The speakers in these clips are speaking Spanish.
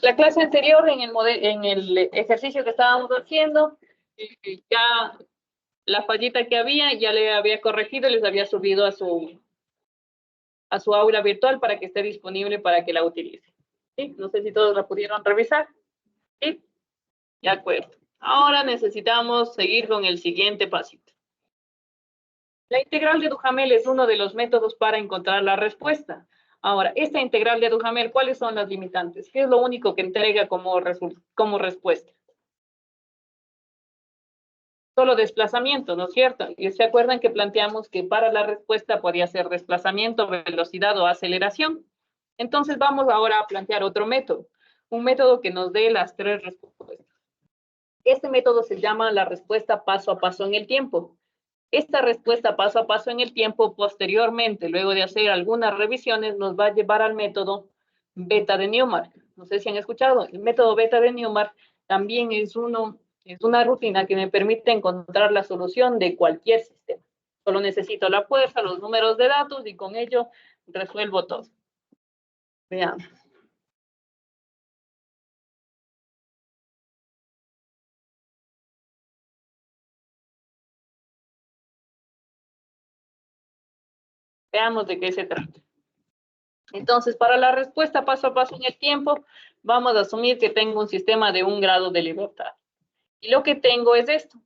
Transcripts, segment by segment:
La clase anterior, en el ejercicio que estábamos haciendo, ya la fallita que había, ya le había corregido y les había subido a su aula virtual para que esté disponible para que la utilice. ¿Sí? No sé si todos la pudieron revisar. ¿Sí? De acuerdo. Ahora necesitamos seguir con el siguiente pasito. La integral de Duhamel es uno de los métodos para encontrar la respuesta. Ahora, esta integral de Duhamel, ¿cuáles son las limitantes? ¿Qué es lo único que entrega como respuesta? Solo desplazamiento, ¿no es cierto? Y se acuerdan que planteamos que para la respuesta podía ser desplazamiento, velocidad o aceleración. Entonces vamos ahora a plantear otro método, un método que nos dé las tres respuestas. Este método se llama la respuesta paso a paso en el tiempo. Esta respuesta paso a paso en el tiempo, posteriormente, luego de hacer algunas revisiones, nos va a llevar al método beta de Newmark. No sé si han escuchado. El método beta de Newmark también es una rutina que me permite encontrar la solución de cualquier sistema. Solo necesito la fuerza, los números de datos y con ello resuelvo todo. Veamos. Veamos de qué se trata. Entonces, para la respuesta paso a paso en el tiempo, vamos a asumir que tengo un sistema de 1 grado de libertad. Y lo que tengo es esto.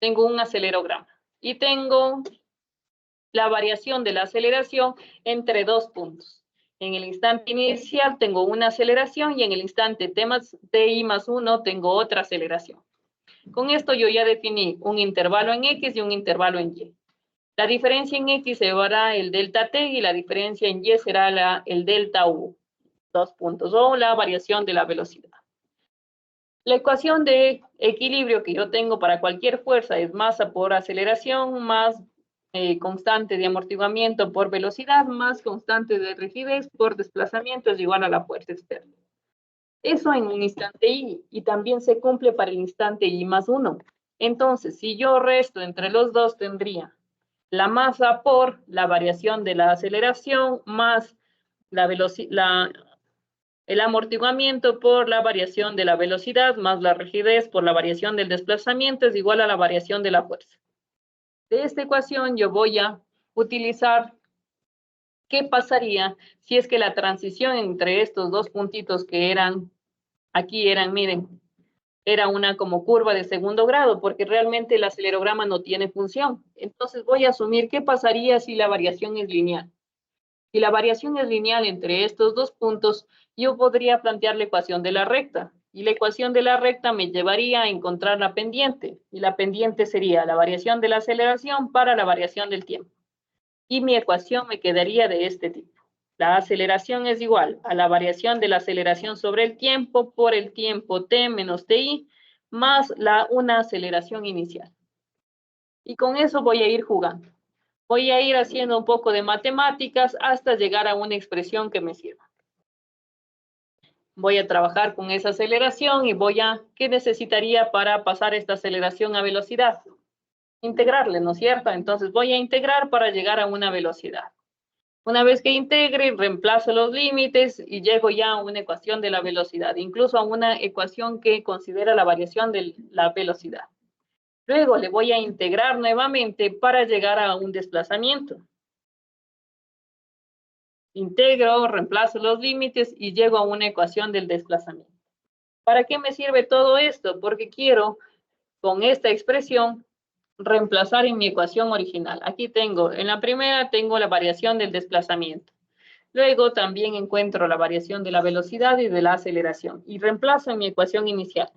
Tengo un acelerograma. Y tengo la variación de la aceleración entre 2 puntos. En el instante inicial tengo una aceleración y en el instante ti más 1 tengo otra aceleración. Con esto yo ya definí un intervalo en X y un intervalo en Y. La diferencia en X será el delta T y la diferencia en Y será el delta U. 2 puntos o la variación de la velocidad. La ecuación de equilibrio que yo tengo para cualquier fuerza es masa por aceleración más constante de amortiguamiento por velocidad más constante de rigidez por desplazamiento es igual a la fuerza externa. Eso en un instante y también se cumple para el instante y más 1. Entonces, si yo resto entre los dos, tendría la masa por la variación de la aceleración más el amortiguamiento por la variación de la velocidad más la rigidez por la variación del desplazamiento es igual a la variación de la fuerza. De esta ecuación yo voy a utilizar qué pasaría si es que la transición entre estos dos puntitos que miren, era una como curva de segundo grado, porque realmente el acelerograma no tiene función. Entonces voy a asumir qué pasaría si la variación es lineal. Si la variación es lineal entre estos dos puntos, yo podría plantear la ecuación de la recta. Y la ecuación de la recta me llevaría a encontrar la pendiente. Y la pendiente sería la variación de la aceleración para la variación del tiempo. Y mi ecuación me quedaría de este tipo. La aceleración es igual a la variación de la aceleración sobre el tiempo por el tiempo t menos ti más una aceleración inicial. Y con eso voy a ir jugando. Voy a ir haciendo un poco de matemáticas hasta llegar a una expresión que me sirva. Voy a trabajar con esa aceleración y ¿qué necesitaría para pasar esta aceleración a velocidad? Integrarle, ¿no es cierto? Entonces voy a integrar para llegar a una velocidad. Una vez que integre, reemplazo los límites y llego ya a una ecuación de la velocidad, incluso a una ecuación que considera la variación de la velocidad. Luego le voy a integrar nuevamente para llegar a un desplazamiento. Integro, reemplazo los límites y llego a una ecuación del desplazamiento. ¿Para qué me sirve todo esto? Porque quiero, con esta expresión, reemplazar en mi ecuación original. Aquí tengo, en la primera tengo la variación del desplazamiento. Luego también encuentro la variación de la velocidad y de la aceleración. Y reemplazo en mi ecuación inicial.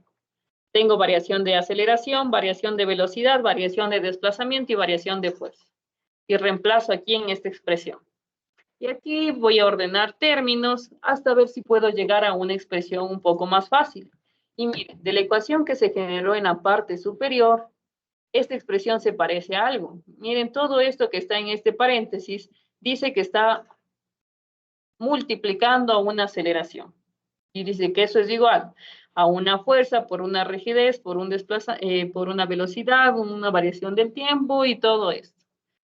Tengo variación de aceleración, variación de velocidad, variación de desplazamiento y variación de fuerza. Y reemplazo aquí en esta expresión. Y aquí voy a ordenar términos hasta ver si puedo llegar a una expresión un poco más fácil. Y miren, de la ecuación que se generó en la parte superior, esta expresión se parece a algo. Miren, todo esto que está en este paréntesis dice que está multiplicando a una aceleración. Y dice que eso es igual a una fuerza por una rigidez, por por una velocidad, una variación del tiempo y todo esto.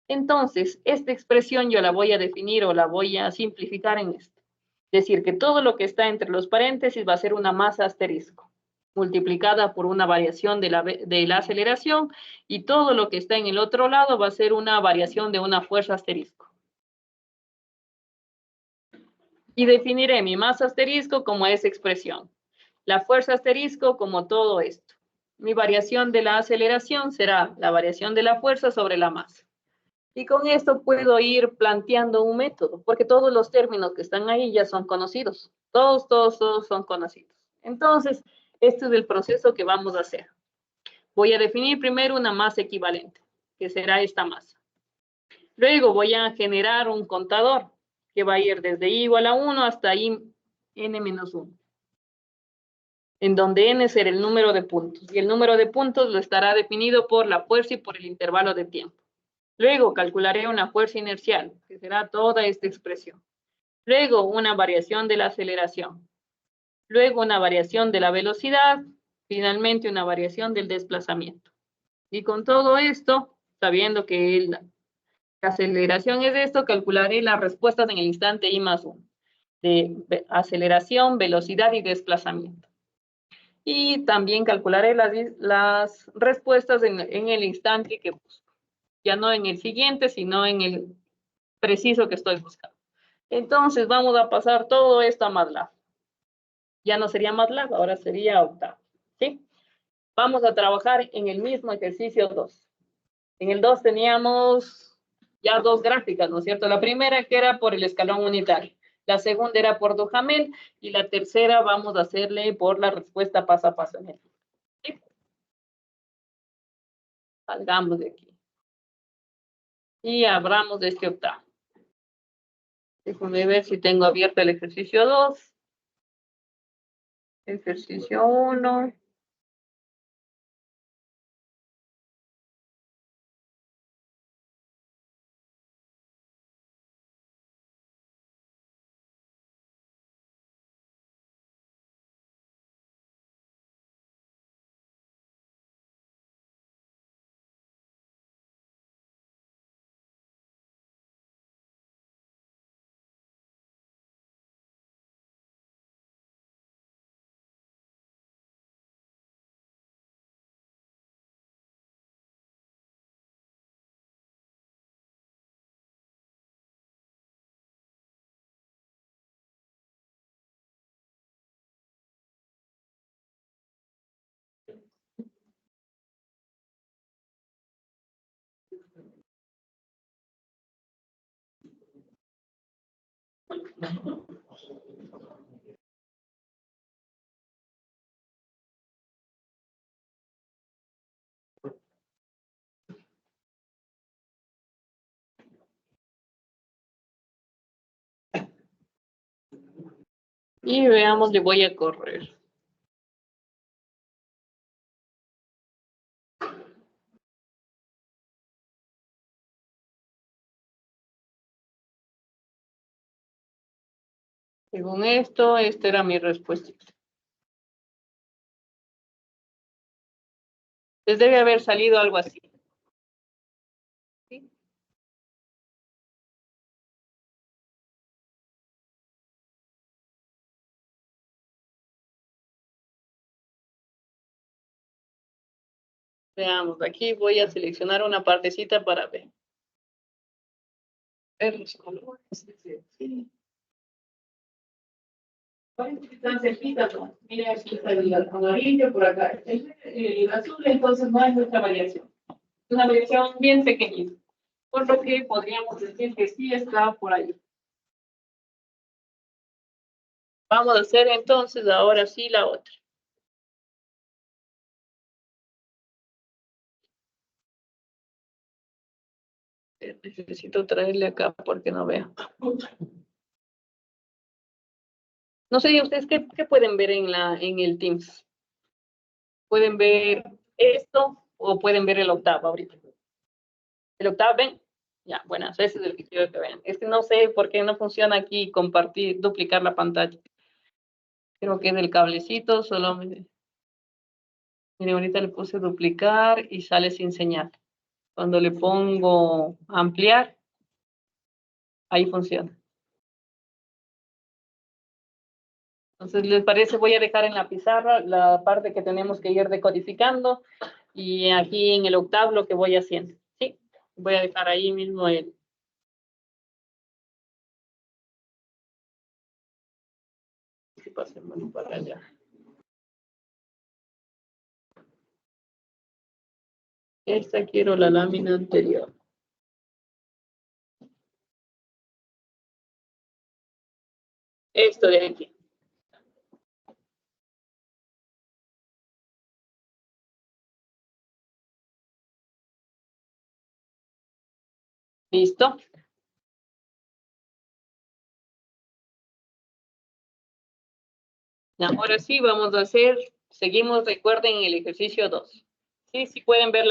Entonces, esta expresión yo la voy a definir o la voy a simplificar en esto. Es decir, que todo lo que está entre los paréntesis va a ser una masa asterisco, multiplicada por una variación de la aceleración, y todo lo que está en el otro lado va a ser una variación de una fuerza asterisco. Y definiré mi masa asterisco como esa expresión. La fuerza asterisco como todo esto. Mi variación de la aceleración será la variación de la fuerza sobre la masa. Y con esto puedo ir planteando un método, porque todos los términos que están ahí ya son conocidos. Todos son conocidos. Entonces, este es el proceso que vamos a hacer. Voy a definir primero una masa equivalente, que será esta masa. Luego voy a generar un contador, que va a ir desde i igual a 1 hasta i n menos 1. En donde n será el número de puntos. Y el número de puntos lo estará definido por la fuerza y por el intervalo de tiempo. Luego calcularé una fuerza inercial, que será toda esta expresión. Luego una variación de la aceleración. Luego una variación de la velocidad. Finalmente una variación del desplazamiento. Y con todo esto, sabiendo que la aceleración es esto, calcularé las respuestas en el instante i más 1. De aceleración, velocidad y desplazamiento. Y también calcularé las respuestas en el instante que busco. Ya no en el siguiente, sino en el preciso que estoy buscando. Entonces vamos a pasar todo esto a MATLAB. Ya no sería MATLAB, ahora sería Octave. ¿Sí? Vamos a trabajar en el mismo ejercicio 2. En el 2 teníamos ya dos gráficas, ¿no es cierto? La primera que era por el escalón unitario. La segunda era por Duhamel y la tercera vamos a hacerle por la respuesta paso a paso. ¿Sí? Salgamos de aquí. Y abramos de este octavo. Déjame ver si tengo abierto el ejercicio 2. Ejercicio 1. Y veamos, le voy a correr. Según esto, esta era mi respuesta. Les debe haber salido algo así. ¿Sí? Veamos, aquí voy a seleccionar una partecita para ver. Ver los colores. Sí. Están cerquitas, ¿no? Mira, aquí está el amarillo, por acá el azul, entonces no hay mucha variación. Una variación bien pequeñita. Por lo que podríamos decir que sí está por ahí. Vamos a hacer entonces ahora sí la otra. Necesito traerle acá porque no veo. No sé, ustedes qué pueden ver en el Teams. ¿Pueden ver esto o pueden ver el octavo ahorita? ¿El octavo ven? Ya, bueno, ese es el que quiero que vean. Es que no sé por qué no funciona aquí compartir, duplicar la pantalla. Creo que es del cablecito, solo miren, ahorita le puse duplicar y sale sin señal. Cuando le pongo ampliar, ahí funciona. Entonces, ¿les parece? Voy a dejar en la pizarra la parte que tenemos que ir decodificando y aquí en el octavo lo que voy haciendo. ¿Sí? Voy a dejar ahí mismo el... Si pasemos para allá. Esta quiero la lámina anterior. Esto de aquí. ¿Listo? Ahora sí, vamos a hacer, seguimos, recuerden el ejercicio 2. Sí, sí pueden ver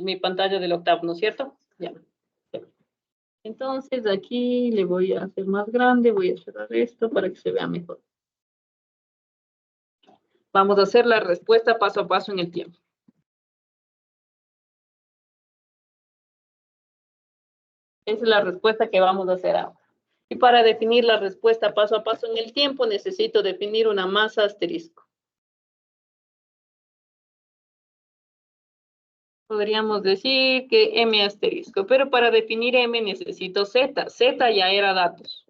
mi pantalla del octavo, ¿no es cierto? Ya. Entonces aquí le voy a hacer más grande, voy a cerrar esto para que se vea mejor. Vamos a hacer la respuesta paso a paso en el tiempo. Esa es la respuesta que vamos a hacer ahora. Y para definir la respuesta paso a paso en el tiempo, necesito definir una masa asterisco. Podríamos decir que M asterisco, pero para definir M necesito Z. Z ya era datos.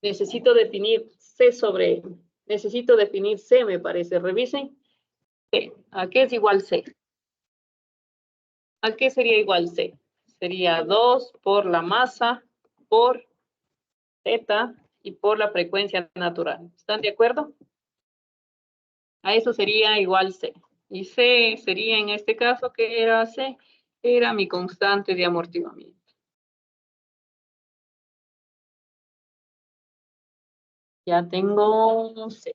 Necesito definir C sobre M. Necesito definir C, me parece. Revisen. C. ¿A qué es igual C? ¿A qué sería igual C? Sería 2 por la masa por Z y por la frecuencia natural. ¿Están de acuerdo? A eso sería igual C. Y C sería en este caso, ¿qué era C? Era mi constante de amortiguamiento. Ya tengo C.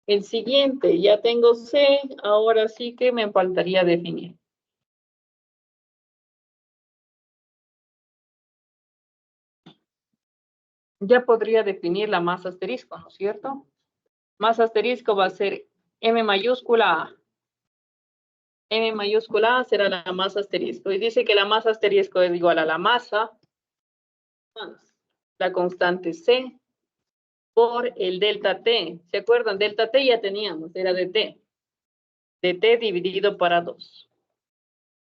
El siguiente, ya tengo C, ahora sí que me faltaría definir. Ya podría definir la masa asterisco, ¿no es cierto? Masa asterisco va a ser M mayúscula A. M mayúscula A será la masa asterisco. Y dice que la masa asterisco es igual a la masa más la constante C por el delta T. ¿Se acuerdan? Delta T ya teníamos, era de T. De T dividido para 2.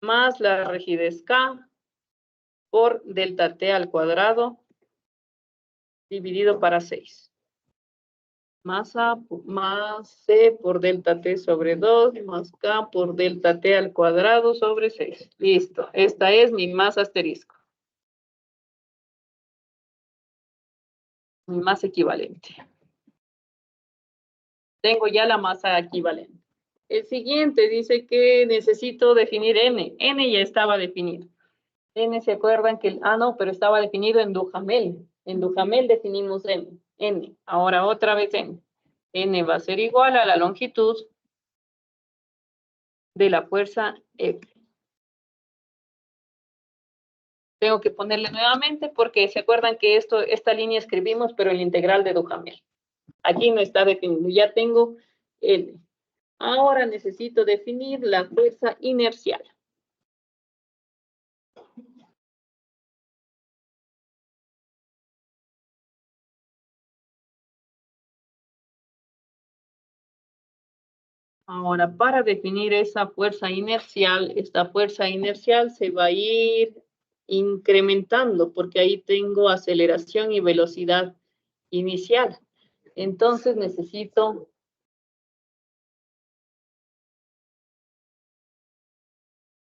Más la rigidez K por delta T al cuadrado dividido para 6. Masa más C por delta T sobre 2 más K por delta T al cuadrado sobre 6. Listo. Esta es mi masa asterisco. Mi masa equivalente. Tengo ya la masa equivalente. El siguiente dice que necesito definir N. N ya estaba definido. N, ¿se acuerdan que? No, pero estaba definido en Duhamel. En Duhamel definimos N. N. Ahora otra vez N. N va a ser igual a la longitud de la fuerza F. Tengo que ponerle nuevamente porque se acuerdan que esta línea escribimos, pero el integral de Duhamel. Aquí no está definido. Ya tengo N. Ahora necesito definir la fuerza inercial. Ahora, para definir esa fuerza inercial, esta fuerza inercial se va a ir incrementando porque ahí tengo aceleración y velocidad inicial. Entonces necesito...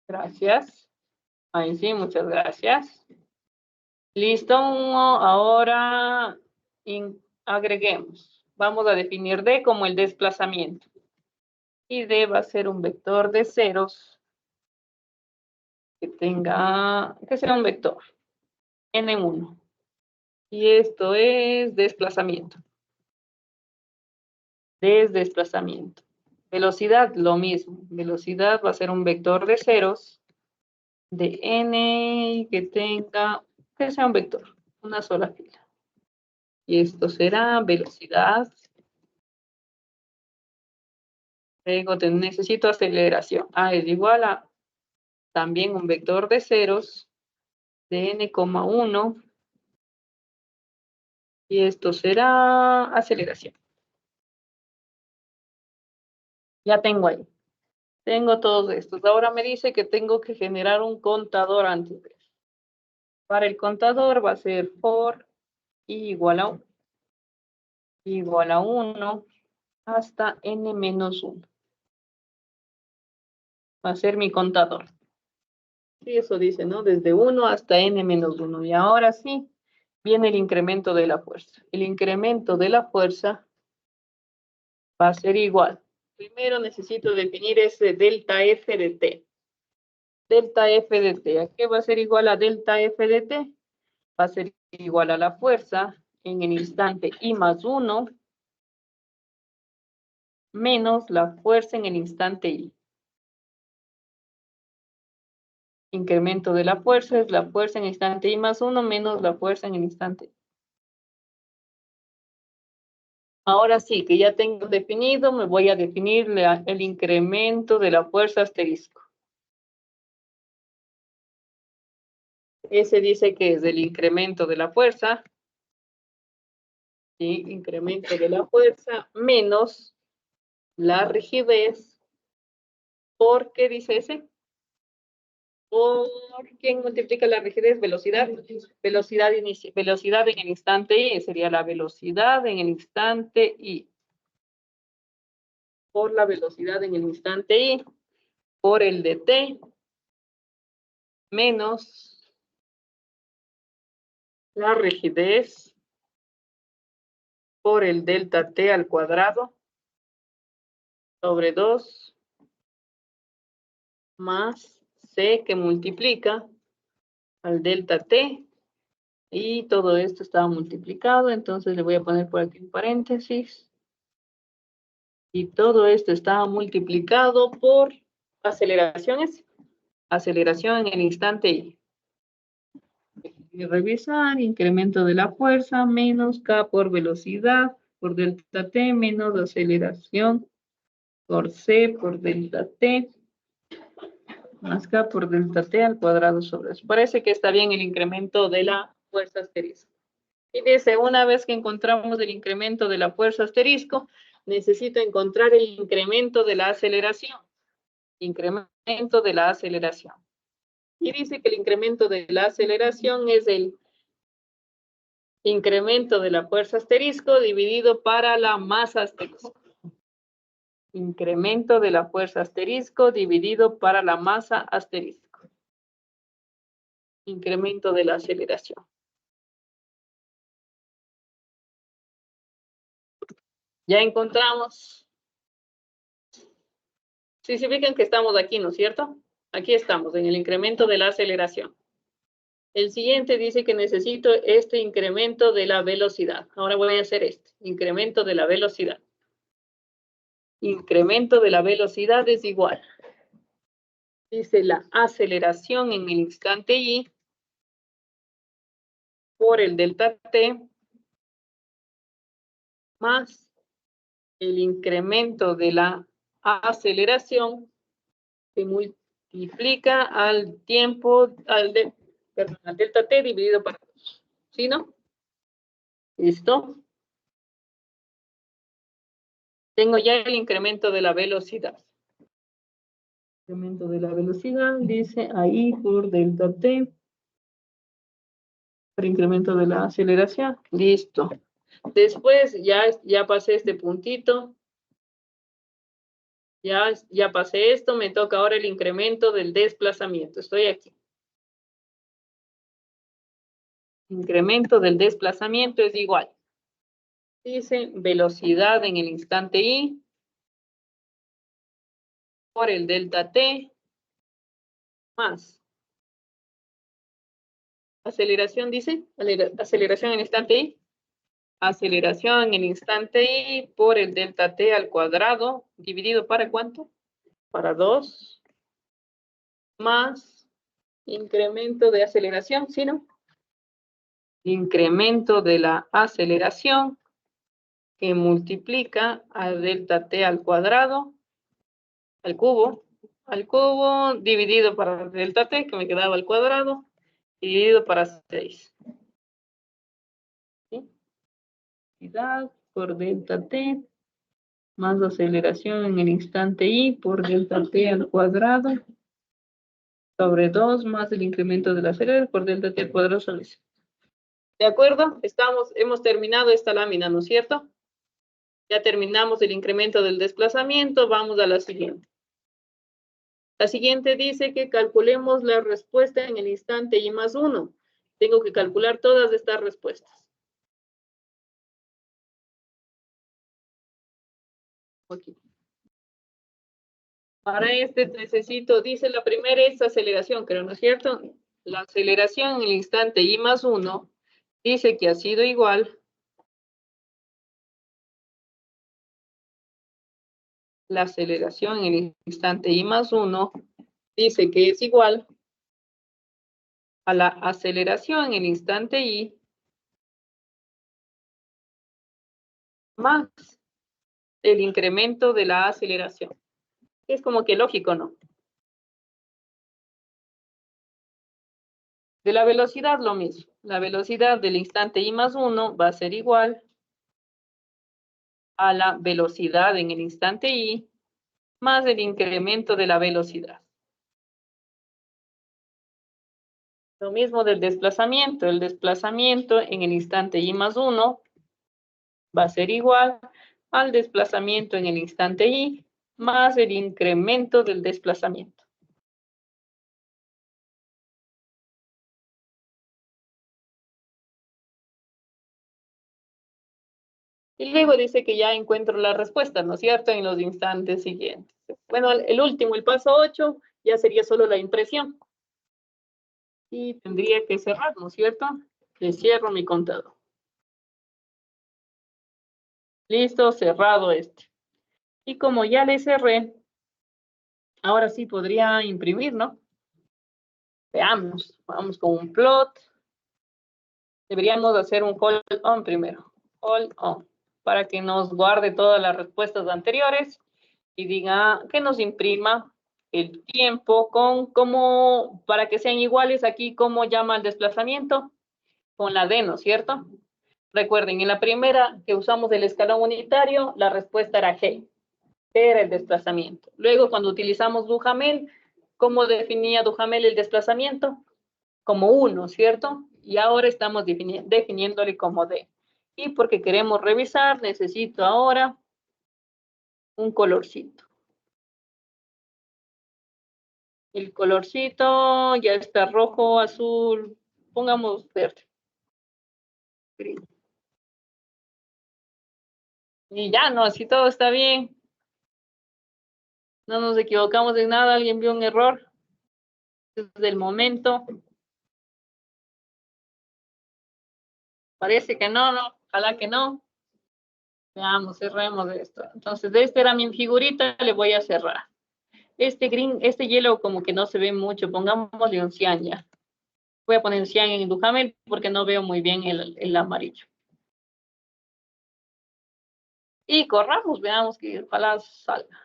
Gracias. Ahí sí, muchas gracias. Listo. Ahora agreguemos. Vamos a definir D como el desplazamiento. Y D va a ser un vector de ceros que sea un vector, N1. Y esto es desplazamiento. D es desplazamiento. Velocidad, lo mismo. Velocidad va a ser un vector de ceros de N que sea un vector, una sola fila. Y esto será velocidad. Luego necesito aceleración. A es igual a también un vector de ceros de n,1. Y esto será aceleración. Ya tengo ahí. Tengo todos estos. Ahora me dice que tengo que generar un contador antes de eso. Para el contador va a ser for i igual a 1 hasta n-1. Va a ser mi contador. Sí, eso dice, ¿no? Desde 1 hasta n-1. Y ahora sí, viene el incremento de la fuerza. El incremento de la fuerza va a ser igual. Primero necesito definir ese delta F de T. Delta F de T. ¿A qué va a ser igual a delta F de T? Va a ser igual a la fuerza en el instante I más 1 menos la fuerza en el instante I. Incremento de la fuerza es la fuerza en el instante I más 1 menos la fuerza en el instante I. Ahora sí, que ya tengo definido, me voy a definir el incremento de la fuerza asterisco. Ese dice que es el incremento de la fuerza. ¿Sí? Incremento de la fuerza menos la rigidez. ¿Por qué dice ese? ¿Por quién multiplica la rigidez? Velocidad. Velocidad en el instante I sería la velocidad en el instante I. Por la velocidad en el instante I. Por el de T. Menos la rigidez. Por el delta T al cuadrado. Sobre 2. Más C que multiplica al delta T. Y todo esto estaba multiplicado, entonces le voy a poner por aquí un paréntesis. Y todo esto estaba multiplicado por aceleraciones. Aceleración en el instante I. Y revisar, incremento de la fuerza menos K por velocidad por delta T menos aceleración por C por delta T más K por delta T al cuadrado sobre eso. Parece que está bien el incremento de la fuerza asterisco. Y dice, una vez que encontramos el incremento de la fuerza asterisco, necesito encontrar el incremento de la aceleración. Incremento de la aceleración. Y dice que el incremento de la aceleración es el incremento de la fuerza asterisco dividido para la masa asterisco. Incremento de la fuerza asterisco dividido para la masa asterisco. Incremento de la aceleración. Ya encontramos. Sí, se fijan que estamos aquí, ¿no es cierto? Aquí estamos, en el incremento de la aceleración. El siguiente dice que necesito este incremento de la velocidad. Ahora voy a hacer este, incremento de la velocidad. Incremento de la velocidad es igual. Dice la aceleración en el instante I por el delta T más el incremento de la aceleración que multiplica al tiempo, al delta T dividido por 2. ¿Sí, no? ¿Listo? Tengo ya el incremento de la velocidad. Incremento de la velocidad, dice ahí por delta T. Por incremento de la aceleración. Listo. Después ya pasé este puntito. Ya pasé esto. Me toca ahora el incremento del desplazamiento. Estoy aquí. Incremento del desplazamiento es igual. Dice velocidad en el instante I por el delta T más aceleración, dice, aceleración en el instante I. Aceleración en el instante I por el delta T al cuadrado, dividido para ¿cuánto? Para 2, más incremento de aceleración, ¿sí, no? Incremento de la aceleración que multiplica a delta T al cuadrado, al cubo, dividido para delta T, que me quedaba al cuadrado, dividido para 6. ¿Sí? Por delta T más aceleración en el instante I por delta T al cuadrado sobre 2 más el incremento de la aceleración por delta T al cuadrado sobre 6. ¿De acuerdo? Hemos terminado esta lámina, ¿no es cierto? Ya terminamos el incremento del desplazamiento. Vamos a la siguiente. La siguiente dice que calculemos la respuesta en el instante I más 1. Tengo que calcular todas estas respuestas. Aquí. Para este necesito, dice la primera es aceleración, creo, ¿no es cierto? La aceleración en el instante I más 1 dice que ha sido igual. La aceleración en el instante I más 1 dice que es igual a la aceleración en el instante I más el incremento de la aceleración. Es como que lógico, ¿no? De la velocidad lo mismo. La velocidad del instante I más 1 va a ser igual a la velocidad en el instante I más el incremento de la velocidad. Lo mismo del desplazamiento. El desplazamiento en el instante I más 1 va a ser igual al desplazamiento en el instante I más el incremento del desplazamiento. Y luego dice que ya encuentro la respuesta, ¿no es cierto? En los instantes siguientes. Bueno, el último, el paso 8, ya sería solo la impresión. Y tendría que cerrar, ¿no es cierto? Le cierro mi contador. Listo, cerrado este. Y como ya le cerré, ahora sí podría imprimir, ¿no? Veamos, vamos con un plot. Deberíamos hacer un hold on primero. Hold on. Para que nos guarde todas las respuestas anteriores y diga que nos imprima el tiempo con cómo, para que sean iguales aquí, cómo llama el desplazamiento con la D, ¿no es cierto? Recuerden, en la primera que usamos el escalón unitario, la respuesta era G, que era el desplazamiento. Luego, cuando utilizamos Duhamel, ¿cómo definía Duhamel el desplazamiento? Como 1, ¿cierto? Y ahora estamos definiéndole como D. Y porque queremos revisar, necesito ahora un colorcito. El colorcito ya está rojo, azul, pongamos verde. Green. Y ya, no, así todo está bien. No nos equivocamos en nada, alguien vio un error. Desde el momento. Parece que no, ojalá que no. Veamos, cerremos esto. Entonces, esta era mi figurita, le voy a cerrar. Este green, este hielo como que no se ve mucho, pongámosle un cian ya. Voy a poner cian en Duhamel porque no veo muy bien el amarillo. Y corramos, veamos que ojalá salga.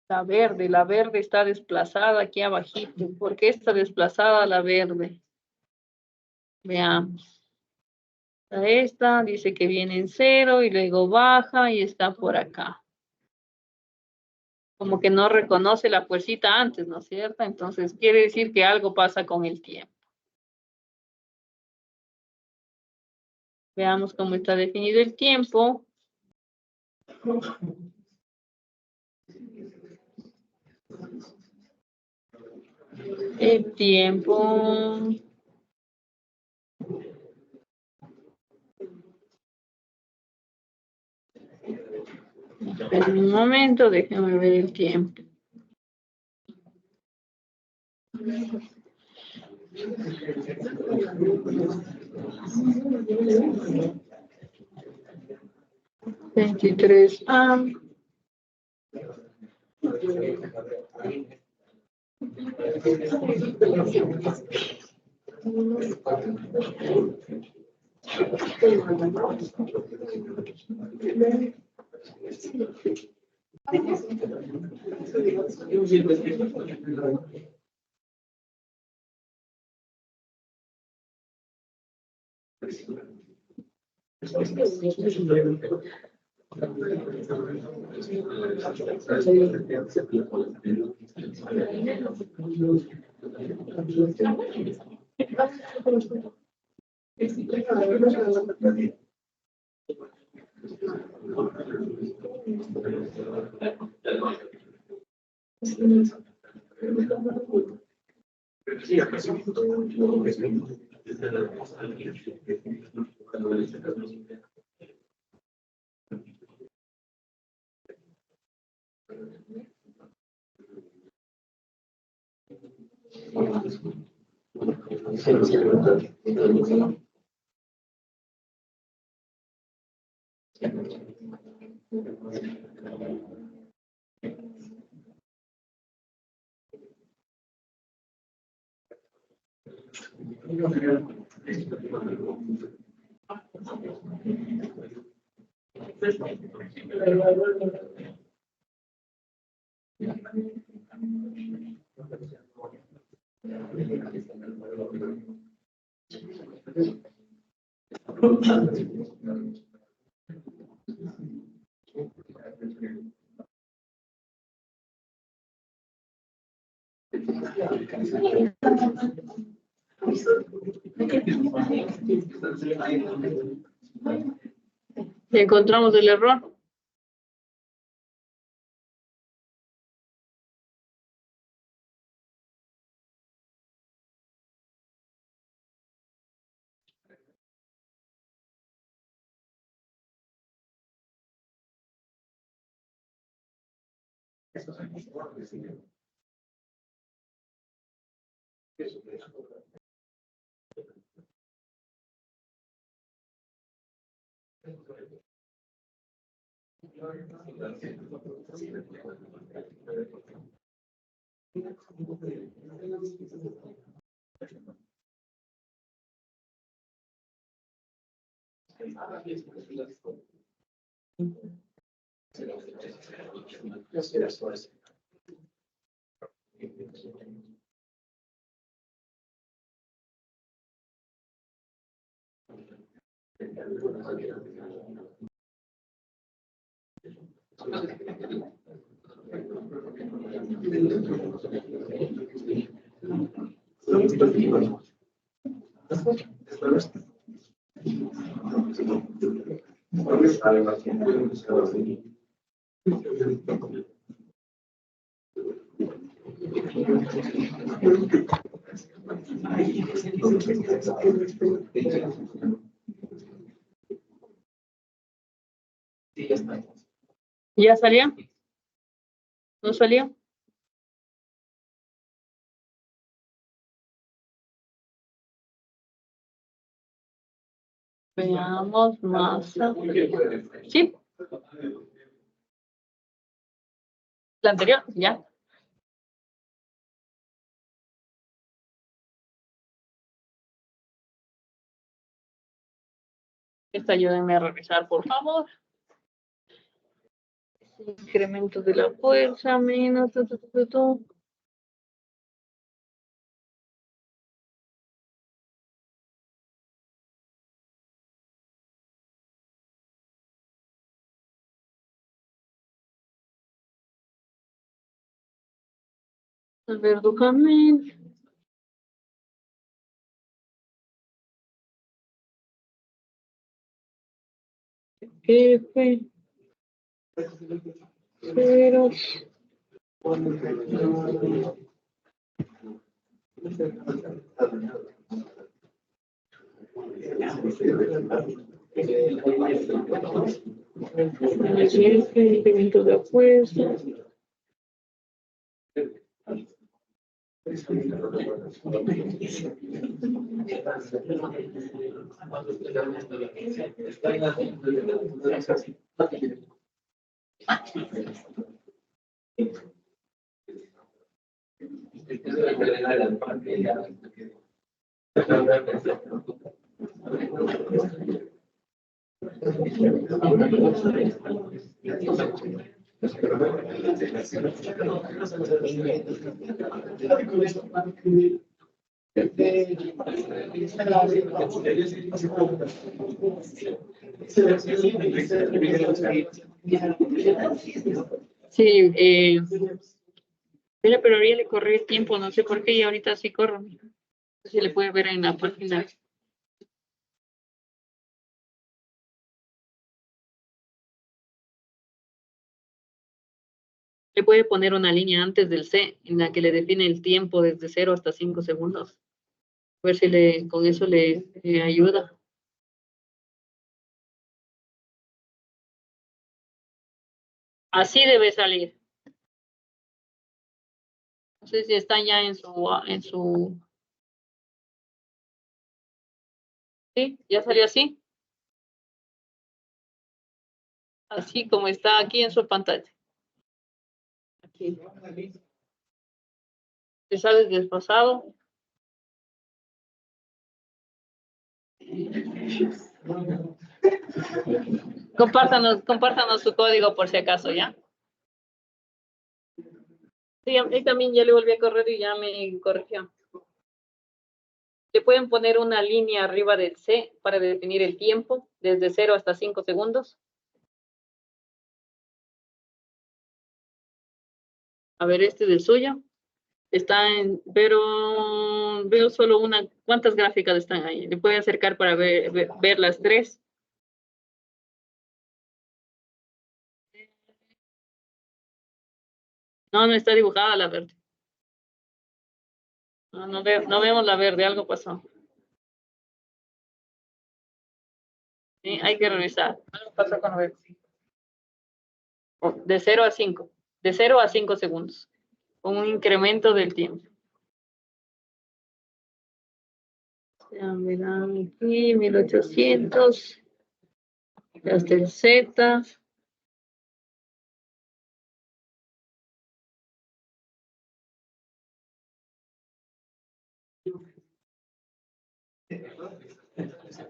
La verde está desplazada aquí abajito. ¿Por qué está desplazada la verde? Veamos. Esta dice que viene en 0 y luego baja y está por acá. Como que no reconoce la fuercita antes, ¿no es cierto? Entonces quiere decir que algo pasa con el tiempo. Veamos cómo está definido el tiempo. El tiempo. Esperen un momento, déjenme ver el tiempo. (23A). Encontramos el error. ¿Ya salió? ¿No salió? Veamos más. ¿Sí? ¿La anterior? Ya. Ayúdenme a revisar, por favor. Incremento de la fuerza, menos... A ver, Duhamel. F. 0. Incremento de apuesta. Sí, mira, pero ahorita le corrí el tiempo, no sé por qué, y ahorita sí corro. Se le puede ver en la página. Le puede poner una línea antes del C en la que le define el tiempo desde 0 hasta 5 segundos. A ver si con eso le ayuda. Así debe salir. No sé si está ya en su. Sí, ya salió así. Así como está aquí en su pantalla. Aquí. ¿Te sale desfasado? Compártanos su código por si acaso, ¿ya? Sí, a mí también ya le volví a correr y ya me corrigió. Le pueden poner una línea arriba del C para definir el tiempo, desde 0 hasta 5 segundos. A ver, este del suyo. Está en, pero veo solo una. ¿Cuántas gráficas están ahí? Le puede acercar para ver las tres. No, no está dibujada la verde. No vemos la verde, algo pasó. Sí, hay que revisar. Algo pasó con la verde. De 0 a 5. De 0 a 5 segundos. Con un incremento del tiempo. Ya verán aquí, 1800. Hasta el Z.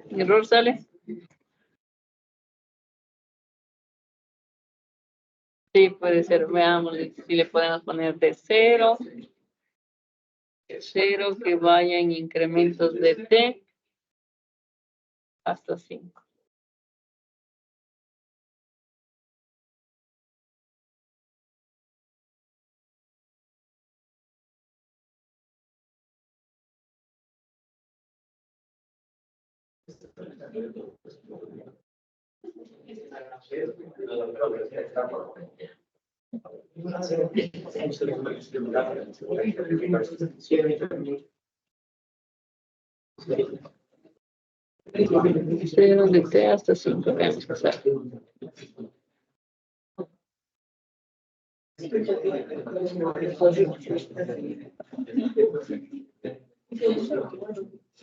Error sale. Sí, puede ser. Veamos si le podemos poner de 0. De 0 que vaya en incrementos de T hasta 5. Cero de T hasta 5. Veamos qué sale.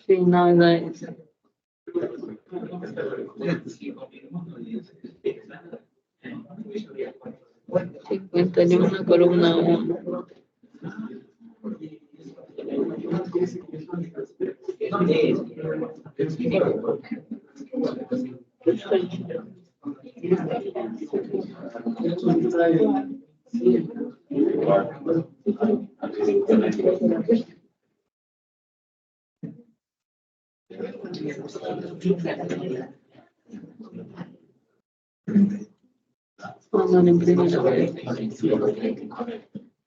Sí, nada es. 51 columna 1. Cuando le imprime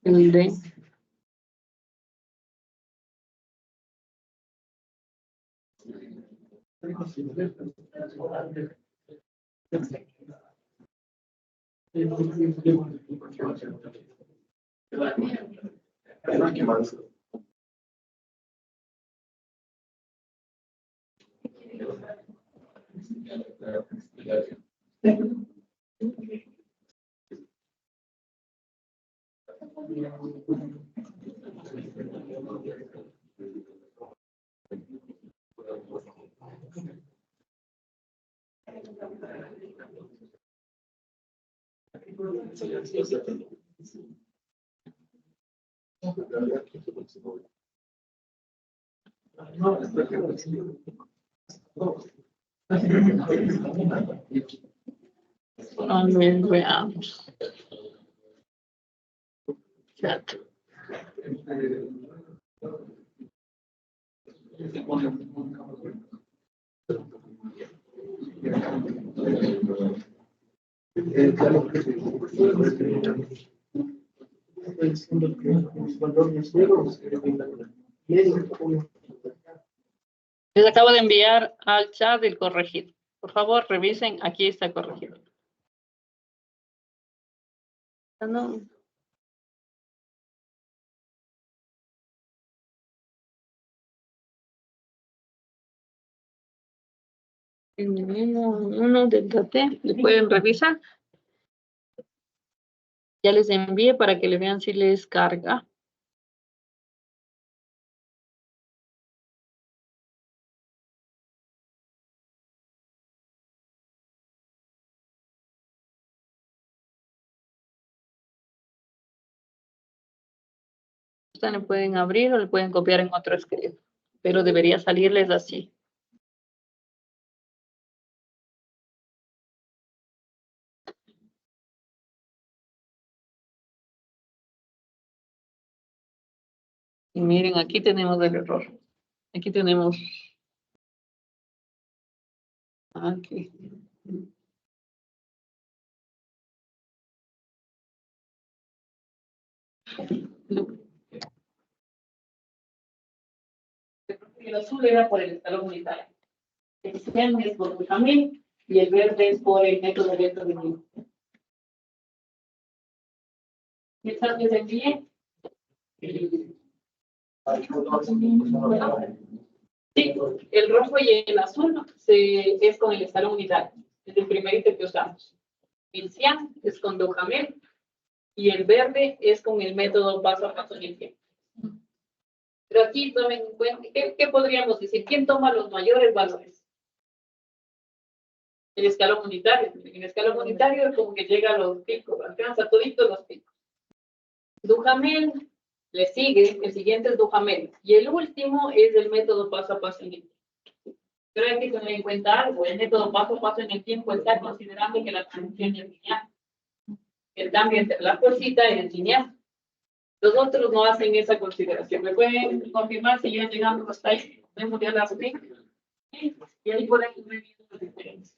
el D. Veamos. Chat. Les acabo de enviar al chat el corregido. Por favor, revisen. Aquí está corregido. No. Uno del DATE, ¿le pueden revisar? Ya les envié para que le vean si les carga. Ustedes le pueden abrir o le pueden copiar en otro escrito, pero debería salirles así. Y miren, aquí tenemos el error. Aquí tenemos. Aquí. El azul era por el escalón unitario. El cian es por Benjamín y el verde es por el método de Benjamín. ¿Y el chat les envié? Sí, el rojo y el azul es con el escalón unitario. Es el primerito que usamos. El cian es con Duhamel y el verde es con el método paso a paso en el tiempo. Pero aquí tomen en cuenta, ¿qué podríamos decir? ¿Quién toma los mayores valores? El escalón unitario. En el escalón unitario es como que llega a los picos, alcanza toditos los picos. Duhamel le sigue, el siguiente es Duhamel. Y el último es el método paso a paso en el tiempo. Pero hay que tener en cuenta algo, el método paso a paso en el tiempo está considerando que la transición es lineal. El cambio entre la fuercita es lineal. Los otros no hacen esa consideración. ¿Me pueden confirmar si ya llegamos hasta ahí? ¿Podemos ya las link? Y ahí podemos ver las diferencias.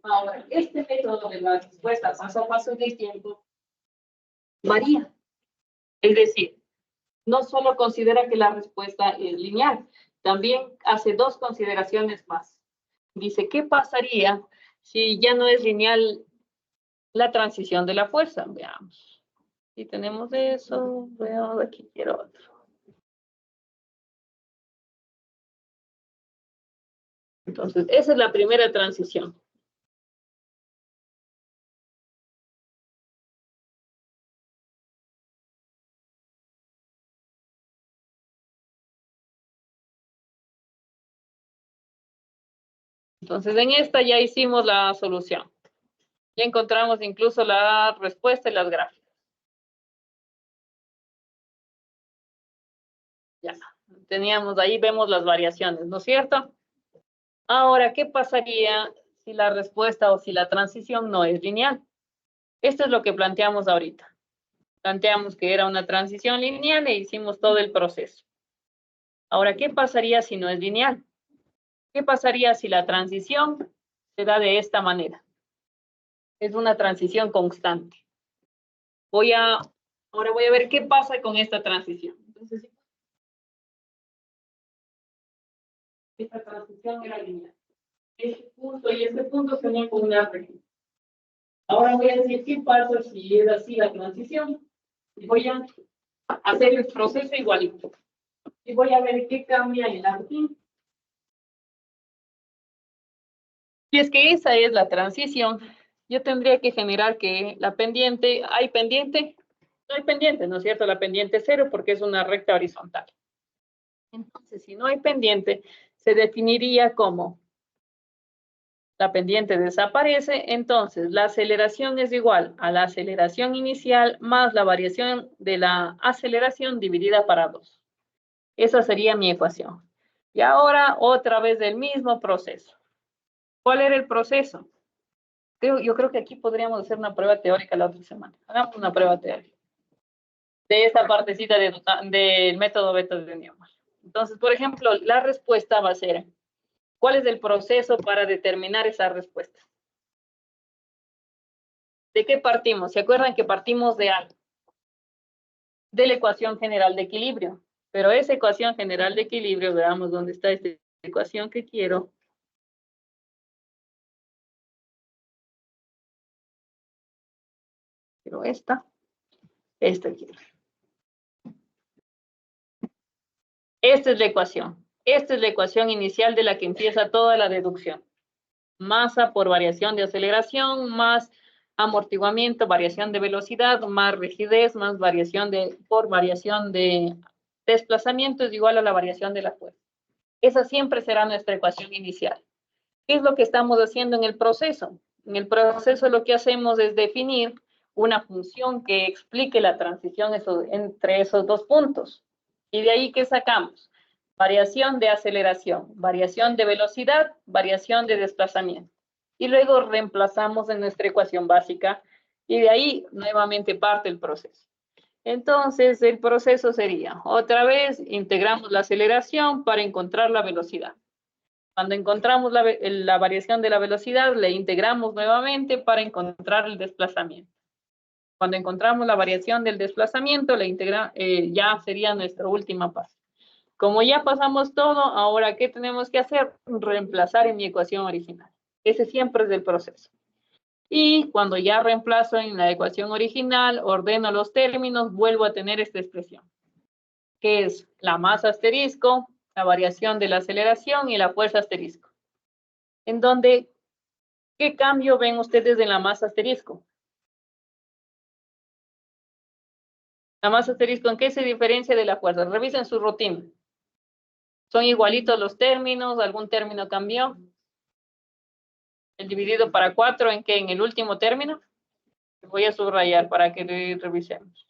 Ahora, este método de la respuesta paso a paso en el tiempo varía. Es decir, no solo considera que la respuesta es lineal, también hace dos consideraciones más. Dice, ¿qué pasaría si ya no es lineal la transición de la fuerza? Veamos. Si tenemos eso, veamos, aquí quiero otro. Entonces, esa es la primera transición. Entonces, en esta ya hicimos la solución. Ya encontramos incluso la respuesta y las gráficas. Ya, teníamos ahí, vemos las variaciones, ¿no es cierto? Ahora, ¿qué pasaría si la respuesta o si la transición no es lineal? Esto es lo que planteamos ahorita. Planteamos que era una transición lineal e hicimos todo el proceso. Ahora, ¿qué pasaría si no es lineal? ¿Qué pasaría si la transición se da de esta manera? Es una transición constante. Ahora voy a ver qué pasa con esta transición. Entonces, esta transición era lineal. Este punto y este punto se unen con una recta. Ahora voy a decir qué pasa si es así la transición. Y voy a hacer el proceso igualito. Y voy a ver qué cambia en la rutina. Si es que esa es la transición, yo tendría que generar que la pendiente, ¿hay pendiente? No hay pendiente, ¿no es cierto? La pendiente es cero porque es una recta horizontal. Entonces, si no hay pendiente, se definiría como la pendiente desaparece, entonces la aceleración es igual a la aceleración inicial más la variación de la aceleración dividida para 2. Esa sería mi ecuación. Y ahora otra vez el mismo proceso. ¿Cuál era el proceso? Yo creo que aquí podríamos hacer una prueba teórica la otra semana. Hagamos una prueba teórica de esta partecita del método beta de Newman. Entonces, por ejemplo, la respuesta va a ser, ¿cuál es el proceso para determinar esa respuesta? ¿De qué partimos? ¿Se acuerdan que partimos de algo? De la ecuación general de equilibrio. Pero esa ecuación general de equilibrio, veamos dónde está esta ecuación que quiero. Quiero esta quiero. Esta es la ecuación. Esta es la ecuación inicial de la que empieza toda la deducción. Masa por variación de aceleración, más amortiguamiento, variación de velocidad, más rigidez, más variación por variación de desplazamiento es igual a la variación de la fuerza. Esa siempre será nuestra ecuación inicial. ¿Qué es lo que estamos haciendo en el proceso? En el proceso lo que hacemos es definir una función que explique la transición entre esos dos puntos. Y de ahí, ¿qué sacamos? Variación de aceleración, variación de velocidad, variación de desplazamiento. Y luego reemplazamos en nuestra ecuación básica y de ahí nuevamente parte el proceso. Entonces, el proceso sería, otra vez, integramos la aceleración para encontrar la velocidad. Cuando encontramos la variación de la velocidad, le integramos nuevamente para encontrar el desplazamiento. Cuando encontramos la variación del desplazamiento, ya sería nuestra última paso. Como ya pasamos todo, ahora, ¿qué tenemos que hacer? Reemplazar en mi ecuación original. Ese siempre es el proceso. Y cuando ya reemplazo en la ecuación original, ordeno los términos, vuelvo a tener esta expresión, que es la masa asterisco, la variación de la aceleración y la fuerza asterisco. En donde, ¿qué cambio ven ustedes en la masa asterisco? La masa asterisco, ¿en qué se diferencia de la fuerza? Revisen su rutina. ¿Son igualitos los términos? ¿Algún término cambió? El dividido para 4, ¿en qué? En el último término. Voy a subrayar para que revisemos.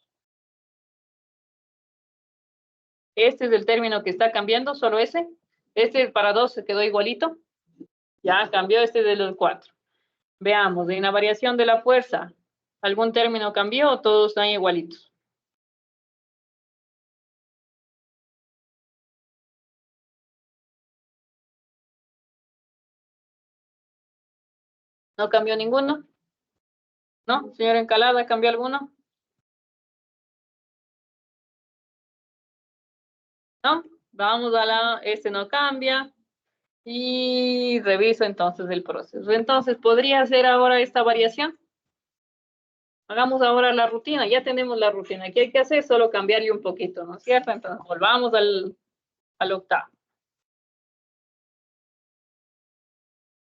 Este es el término que está cambiando, solo ese. Este para 2 se quedó igualito. Ya cambió este de los 4. Veamos, en la variación de la fuerza, ¿algún término cambió o todos están igualitos? ¿No cambió ninguno? ¿No? Señor Encalada, ¿cambió alguno? ¿No? Vamos este no cambia. Y reviso entonces el proceso. Entonces, ¿podría hacer ahora esta variación? Hagamos ahora la rutina. Ya tenemos la rutina. ¿Qué hay que hacer? Solo cambiarle un poquito, ¿no es cierto? Entonces, volvamos al octavo.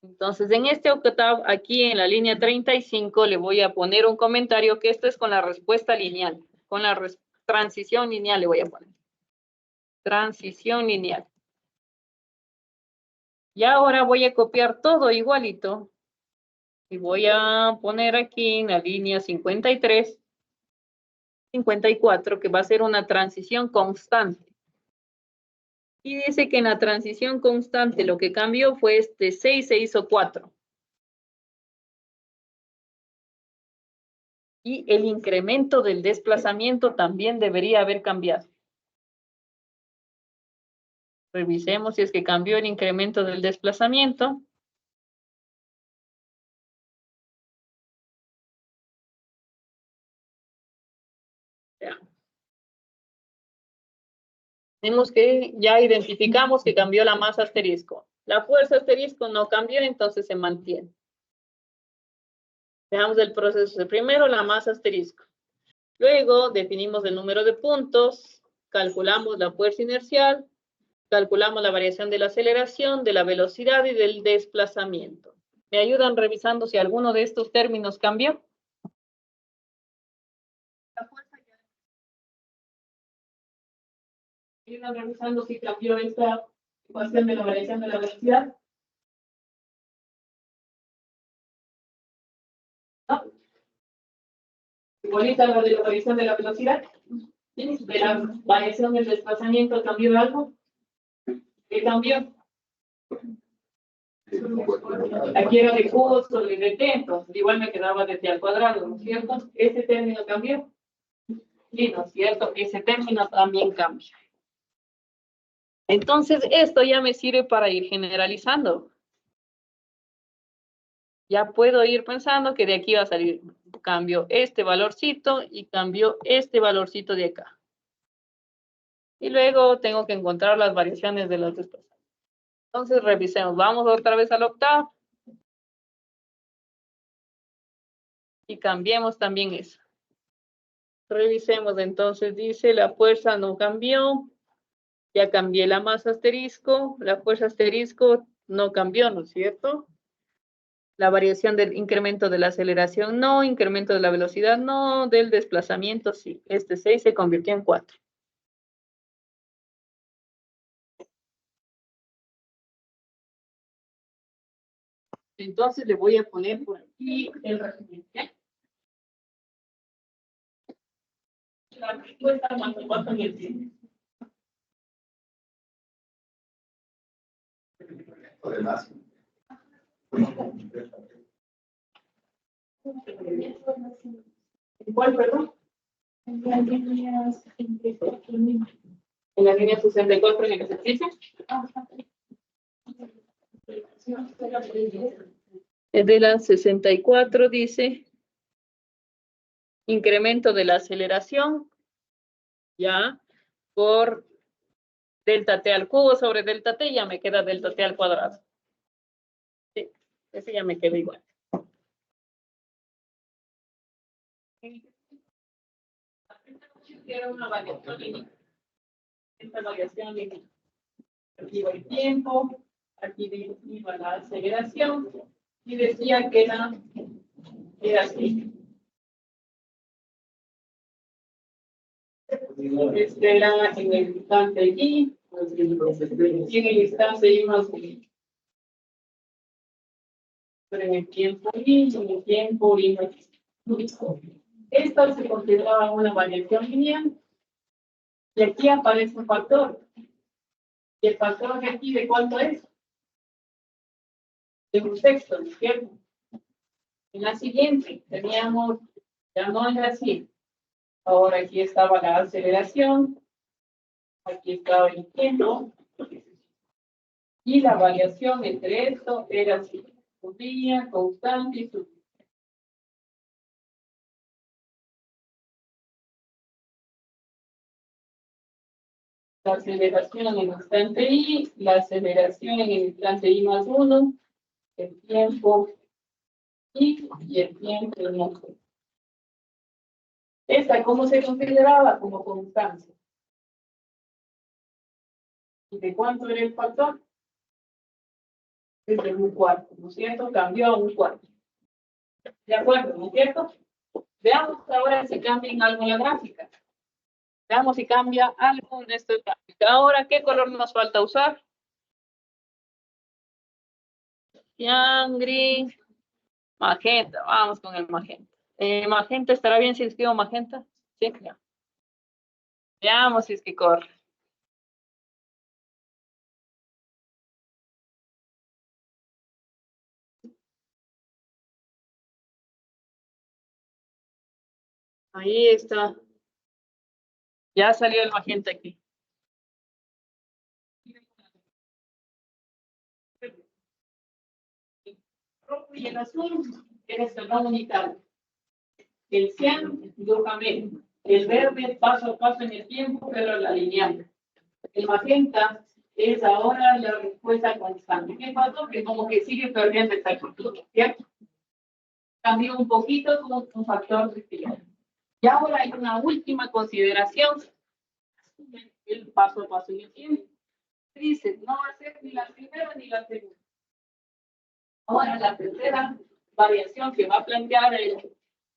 Entonces, en este octavo, aquí en la línea 35, le voy a poner un comentario que esto es con la respuesta lineal. Con la transición lineal le voy a poner. Transición lineal. Y ahora voy a copiar todo igualito. Y voy a poner aquí en la línea 53, 54, que va a ser una transición constante. Y dice que en la transición constante lo que cambió fue este 6 se hizo 4. Y el incremento del desplazamiento también debería haber cambiado. Revisemos si es que cambió el incremento del desplazamiento. Vemos que ya identificamos que cambió la masa asterisco. La fuerza asterisco no cambió, entonces se mantiene. Veamos el proceso. Primero la masa asterisco. Luego definimos el número de puntos, calculamos la fuerza inercial, calculamos la variación de la aceleración, de la velocidad y del desplazamiento. ¿Me ayudan revisando si alguno de estos términos cambió? La fuerza ya. ¿Me ayudan revisando si cambió esta ecuación de la variación de la velocidad? ¿No? Igualita la de la variación de la velocidad. ¿De la variación del desplazamiento cambió algo? ¿Qué cambió? Aquí era de Q sobre de T, entonces igual me quedaba de T al cuadrado, ¿no es cierto? Ese término cambió. Sí, ¿no es cierto? Ese término también cambia. Entonces, esto ya me sirve para ir generalizando. Ya puedo ir pensando que de aquí va a salir, cambio este valorcito y cambio este valorcito de acá. Y luego tengo que encontrar las variaciones de los desplazamientos. Entonces, revisemos. Vamos otra vez al octavo. Y cambiemos también eso. Revisemos entonces, dice la fuerza no cambió. Ya cambié la masa asterisco. La fuerza asterisco no cambió, ¿no es cierto? La variación del incremento de la aceleración no, incremento de la velocidad no, del desplazamiento sí. Este 6 se convirtió en 4. Entonces le voy a poner por aquí el resumen. La respuesta más o menos en el tiempo. Además. ¿Cuál, perdón? En la línea 64. En la línea 64 en el ejercicio. Es de la 64, dice. Incremento de la aceleración. Ya. Por delta t al cubo sobre delta t, ya me queda delta t al cuadrado. Sí, ese ya me queda igual. Era una variación lineal. Esta variación lineal. Aquí va el tiempo, aquí iba la aceleración, y decía que era así. Este era en el instante y en el instante y más y. Pero en el tiempo y en el tiempo y más. Esta se consideraba una variación lineal. Y aquí aparece un factor. ¿Y el factor de aquí de cuánto es? De un sexto, ¿no es cierto? En la siguiente teníamos, ya no es así. Ahora aquí estaba la aceleración. Aquí estaba el tiempo. Y la variación entre esto era así. Subía, constante y subía. La aceleración en el instante I, la aceleración en el instante I más 1, el tiempo I y el tiempo más 1. Esta, ¿cómo se consideraba? Como constancia. ¿Y de cuánto era el factor? Es de un cuarto, ¿no es cierto? Cambió a un cuarto. ¿De acuerdo? ¿No es cierto? Veamos ahora si cambia en algo la gráfica. Veamos si cambia algo en esta gráfica. Ahora, ¿qué color nos falta usar? Cian, gris, magenta. Vamos con el magenta. Magenta, ¿estará bien si escribo magenta? Sí, ya. Veamos si es que corre. Ahí está. Ya salió el magenta aquí. El rojo y el azul es el no unitario. El cian, dopamina. El verde, paso a paso en el tiempo, pero la lineal. El magenta es ahora la respuesta constante. ¿Qué pasó? Que como que sigue perdiendo exactitud, ¿cierto? Cambió un poquito con un factor de estilo. Y ahora hay una última consideración. El paso a paso en el tiempo. Dice, no va a ser ni la primera ni la segunda. Ahora la tercera variación que va a plantear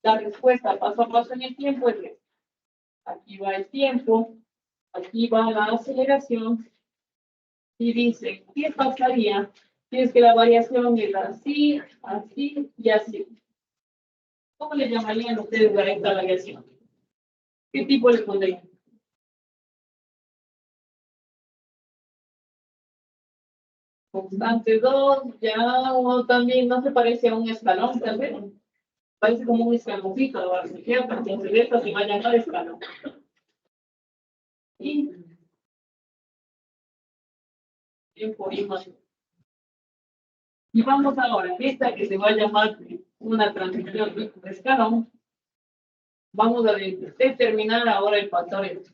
la respuesta paso a paso en el tiempo es esta. Aquí va el tiempo, aquí va la aceleración, y dice, ¿qué pasaría si es que la variación es así, así y así? ¿Cómo le llamarían ustedes a esta variación? ¿Qué tipo le pondrían? Constante 2, ya o también no se parece a un escalón, tal vez. Parece como un escaloncito, ¿cierto? Entonces esta se va a llamar escalón. Y tiempo y más. Y vamos ahora, esta que se va a llamar una transición de escalón, vamos a determinar ahora el factor X.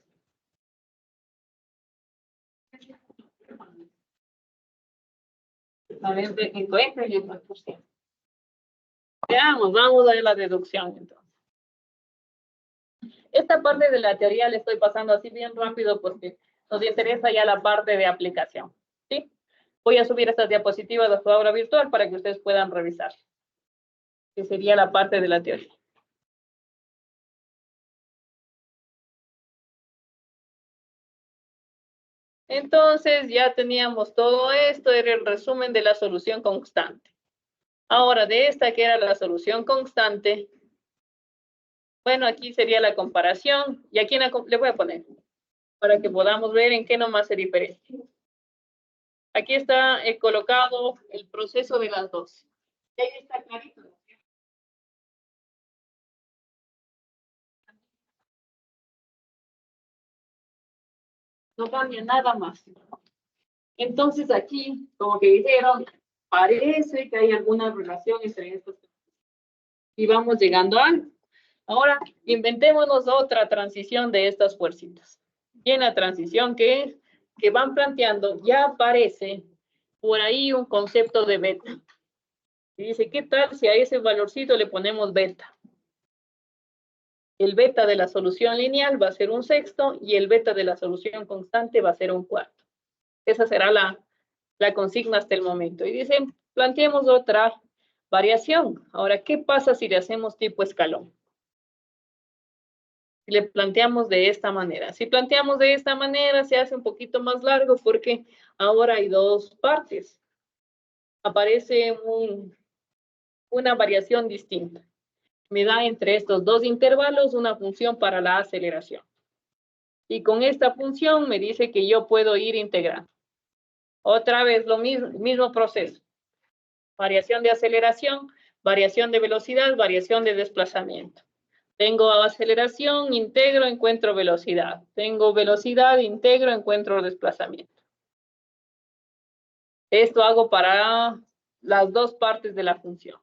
Entre y el 2%. Veamos, vamos a ver la deducción entonces. Esta parte de la teoría le estoy pasando así bien rápido porque nos interesa ya la parte de aplicación. ¿Sí? Voy a subir estas diapositivas a su aula virtual para que ustedes puedan revisar. Que sería la parte de la teoría. Entonces ya teníamos todo esto, era el resumen de la solución constante. Ahora, de esta que era la solución constante, bueno, aquí sería la comparación, y aquí le voy a poner, para que podamos ver en qué nomás se diferencia. Aquí está colocado el proceso de las dos. Y ahí está clarito. No cambia nada más. Entonces aquí, como que dijeron, parece que hay alguna relación entre estos. Y vamos llegando a algo. Ahora, inventémonos otra transición de estas fuercitas. Y en la transición que van planteando, ya aparece por ahí un concepto de beta. Y dice, ¿qué tal si a ese valorcito le ponemos beta? El beta de la solución lineal va a ser un sexto y el beta de la solución constante va a ser un cuarto. Esa será la consigna hasta el momento. Y dicen, planteemos otra variación. Ahora, ¿qué pasa si le hacemos tipo escalón? Si le planteamos de esta manera. Si planteamos de esta manera, se hace un poquito más largo porque ahora hay dos partes. Aparece una variación distinta. Me da entre estos dos intervalos una función para la aceleración. Y con esta función me dice que yo puedo ir integrando. Otra vez lo mismo proceso. Variación de aceleración, variación de velocidad, variación de desplazamiento. Tengo aceleración, integro, encuentro velocidad. Tengo velocidad, integro, encuentro desplazamiento. Esto hago para las dos partes de la función.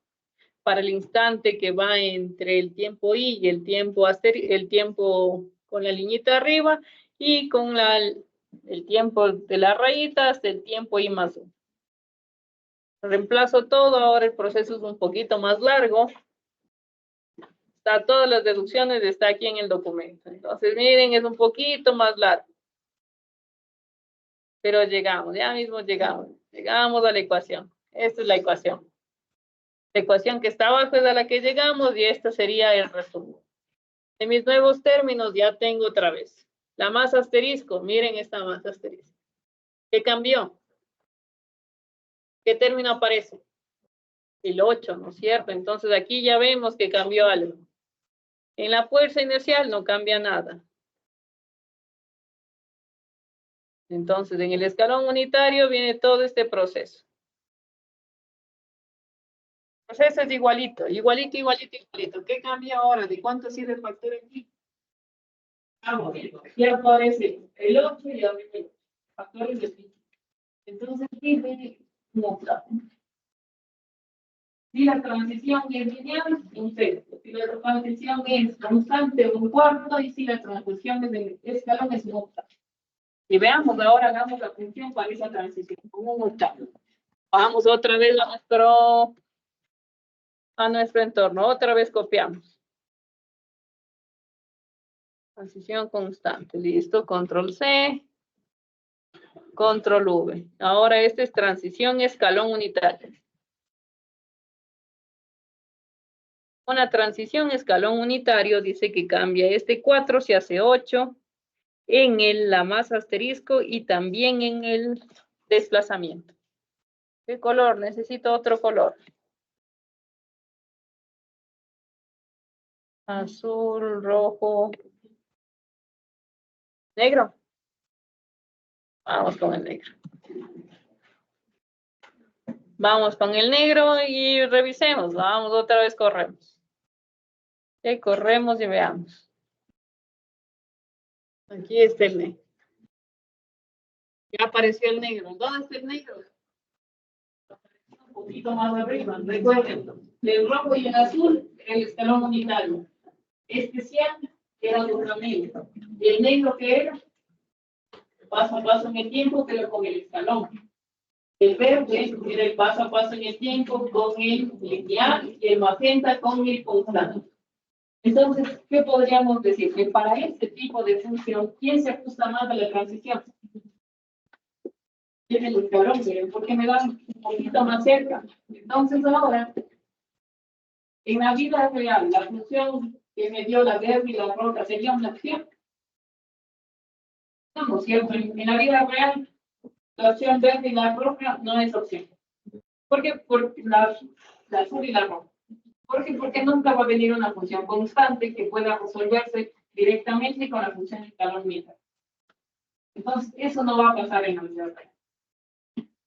Para el instante que va entre el tiempo i y el tiempo con la liñita arriba y con el tiempo de la rayita hasta el tiempo i más 1. Reemplazo todo, ahora el proceso es un poquito más largo. Todas las deducciones está aquí en el documento. Entonces, miren, es un poquito más largo. Pero llegamos, ya mismo llegamos. Llegamos a la ecuación. Esta es la ecuación. La ecuación que está abajo es a la que llegamos y esta sería el resumen. En mis nuevos términos ya tengo otra vez. La masa asterisco, miren esta masa asterisco. ¿Qué cambió? ¿Qué término aparece? El 8, ¿no es cierto? Entonces aquí ya vemos que cambió algo. En la fuerza inercial no cambia nada. Entonces, en el escalón unitario viene todo este proceso. El proceso es igualito, igualito, igualito, igualito. ¿Qué cambia ahora? ¿De cuánto ha sido el factor aquí? Vamos, aquí aparece el 8 y ahora el factor de aquí. Entonces, aquí viene nota. Si la transición es lineal, un sexto. Si la transición es constante, un cuarto. Y si la transición es de escalón, es un octavo. Y veamos, ahora hagamos la función para esa transición, con un octavo. Vamos otra vez a nuestro entorno, otra vez copiamos. Transición constante, listo, control C, control V. Ahora esta es transición escalón unitario. Una transición escalón unitario dice que cambia este 4, se hace 8, en la masa asterisco y también en el desplazamiento. ¿Qué color? Necesito otro color. Azul, rojo, negro. Vamos con el negro. Vamos con el negro y revisemos. Vamos, otra vez corremos. Okay, corremos y veamos. Aquí está el negro. Ya apareció el negro. ¿Dónde está el negro? Un poquito más arriba. Recuerden, el rojo y el azul, el escalón unitario. Especial era el y el negro que era paso a paso en el tiempo, pero con el escalón. El verde era el paso a paso en el tiempo con el lineal y el magenta con el constante. Entonces, ¿qué podríamos decir? Que para este tipo de función, ¿quién se ajusta más a la transición? Tiene el escalón, porque me da un poquito más cerca. Entonces, ahora, en la vida real, la función que me dio la verde y la roja sería una opción. No, ¿cierto? En la vida real, la opción verde y la roja no es opción. ¿Por qué? Porque la azul y la roja. ¿Por qué? Porque nunca va a venir una función constante que pueda resolverse directamente con la función escalón unitario. Entonces, eso no va a pasar en la vida real.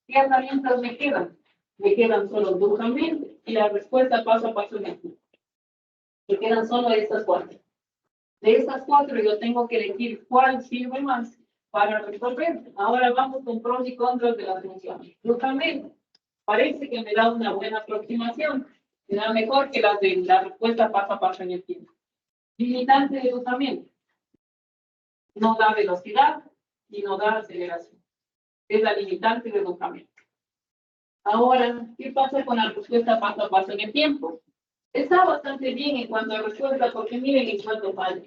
¿Qué herramientas me quedan? Me quedan solo dibujamente y la respuesta paso a paso en el tiempo. Me quedan solo estas 4. De estas 4 yo tengo que elegir cuál sirve más para resolver. Ahora vamos con pros y contras de la función. Dibujamente, parece que me da una buena aproximación. Me da mejor que la de la respuesta paso a paso en el tiempo. Limitante de dibujamiento. No da velocidad y no da aceleración. Es la limitante de dibujamiento. Ahora, ¿qué pasa con la respuesta paso a paso en el tiempo? Está bastante bien en cuanto a respuesta, porque miren en cuánto falla.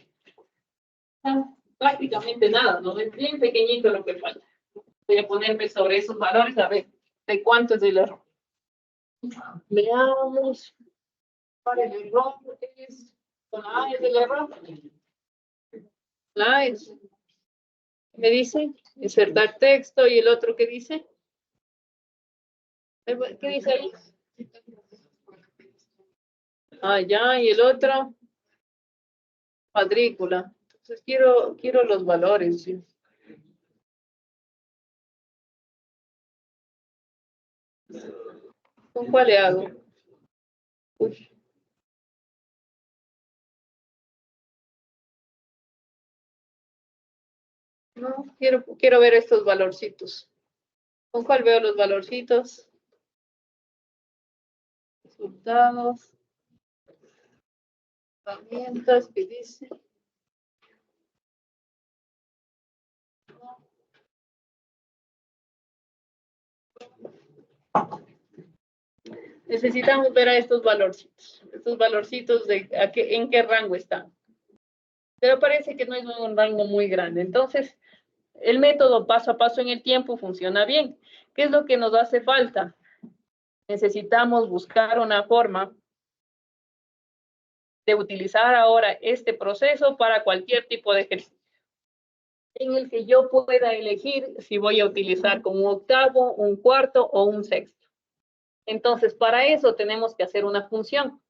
Prácticamente nada, ¿no? Es bien pequeñito lo que falta. Voy a ponerme sobre esos valores a ver de cuánto es el error. Veamos. Para el error es, con la A es el error. La A es, me dice, insertar texto, y el otro, ¿qué dice? ¿Qué dice ahí? Ah, ya, y el otro, cuadrícula. Entonces quiero los valores, ¿sí? ¿Con cuál le hago? Uy. No, quiero ver estos valorcitos. ¿Con cuál veo los valorcitos? Resultados. Herramientas, ¿qué dice? Necesitamos ver a estos valorcitos de en qué rango están. Pero parece que no es un rango muy grande. Entonces, el método paso a paso en el tiempo funciona bien. ¿Qué es lo que nos hace falta? Necesitamos buscar una forma de utilizar ahora este proceso para cualquier tipo de ejercicio, en el que yo pueda elegir si voy a utilizar como un octavo, un cuarto o un sexto. Entonces, para eso tenemos que hacer una función.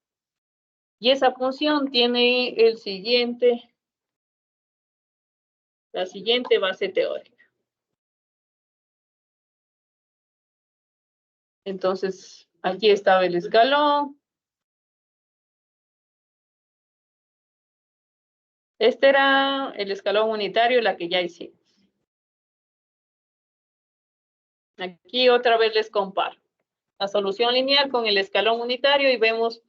Y esa función tiene la siguiente base teórica. Entonces, aquí estaba el escalón. Este era el escalón unitario, la que ya hicimos. Aquí otra vez les comparo la solución lineal con el escalón unitario y vemos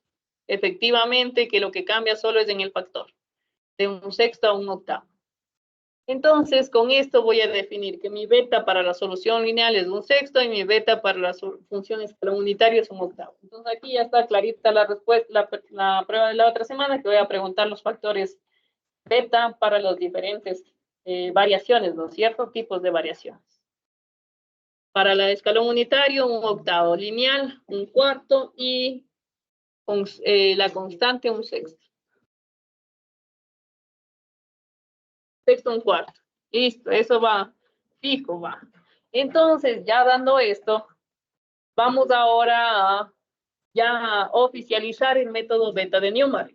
efectivamente que lo que cambia solo es en el factor, de un sexto a un octavo. Entonces, con esto voy a definir que mi beta para la solución lineal es 1/6 y mi beta para la función escalón unitario es 1/8. Entonces, aquí ya está clarita la respuesta, la prueba de la otra semana, que voy a preguntar los factores beta para las diferentes variaciones, ¿no es cierto? Tipos de variaciones. Para la escalón unitario, 1/8, lineal, 1/4 y con la constante, 1/6. 1/6, 1/4. Listo, eso va, fijo, va. Entonces, ya dando esto, vamos ahora a ya oficializar el método beta de Newmark.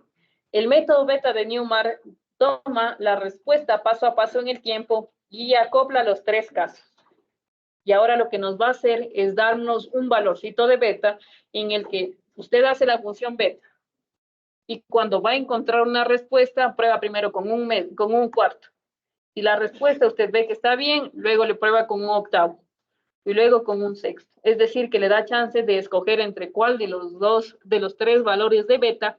El método beta de Newmark toma la respuesta paso a paso en el tiempo y acopla los tres casos. Y ahora lo que nos va a hacer es darnos un valorcito de beta en el que usted hace la función beta. Y cuando va a encontrar una respuesta, prueba primero con un cuarto. Si la respuesta usted ve que está bien, luego le prueba con un octavo y luego con un sexto. Es decir, que le da chance de escoger entre cuál de los tres valores de beta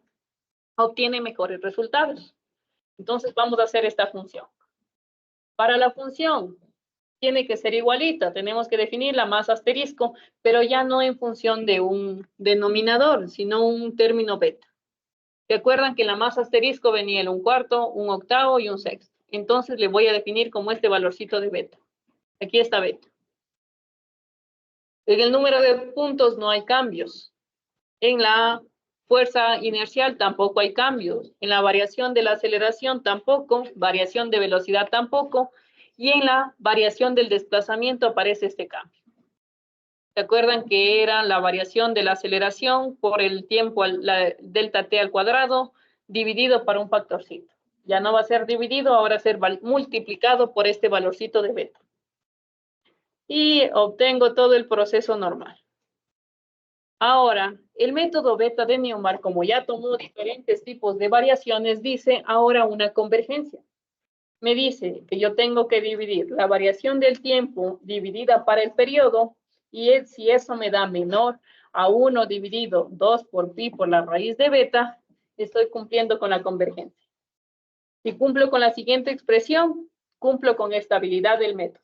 obtiene mejores resultados. Entonces vamos a hacer esta función. Para la función tiene que ser igualita, tenemos que definirla más asterisco, pero ya no en función de un denominador, sino un término beta. Recuerdan que la más asterisco venía el 1/4, 1/8 y 1/6. Entonces le voy a definir como este valorcito de beta. Aquí está beta. En el número de puntos no hay cambios. En la fuerza inercial tampoco hay cambios. En la variación de la aceleración tampoco. Variación de velocidad tampoco. Y en la variación del desplazamiento aparece este cambio. ¿Se acuerdan que era la variación de la aceleración por el tiempo, la delta t al cuadrado, dividido para un factorcito? Ya no va a ser dividido, ahora va a ser multiplicado por este valorcito de beta. Y obtengo todo el proceso normal. Ahora, el método beta de Newmark, como ya tomó diferentes tipos de variaciones, dice ahora una convergencia. Me dice que yo tengo que dividir la variación del tiempo dividida para el periodo, y si eso me da menor a 1 dividido 2 por pi por la raíz de beta, estoy cumpliendo con la convergencia. Si cumplo con la siguiente expresión, cumplo con estabilidad del método.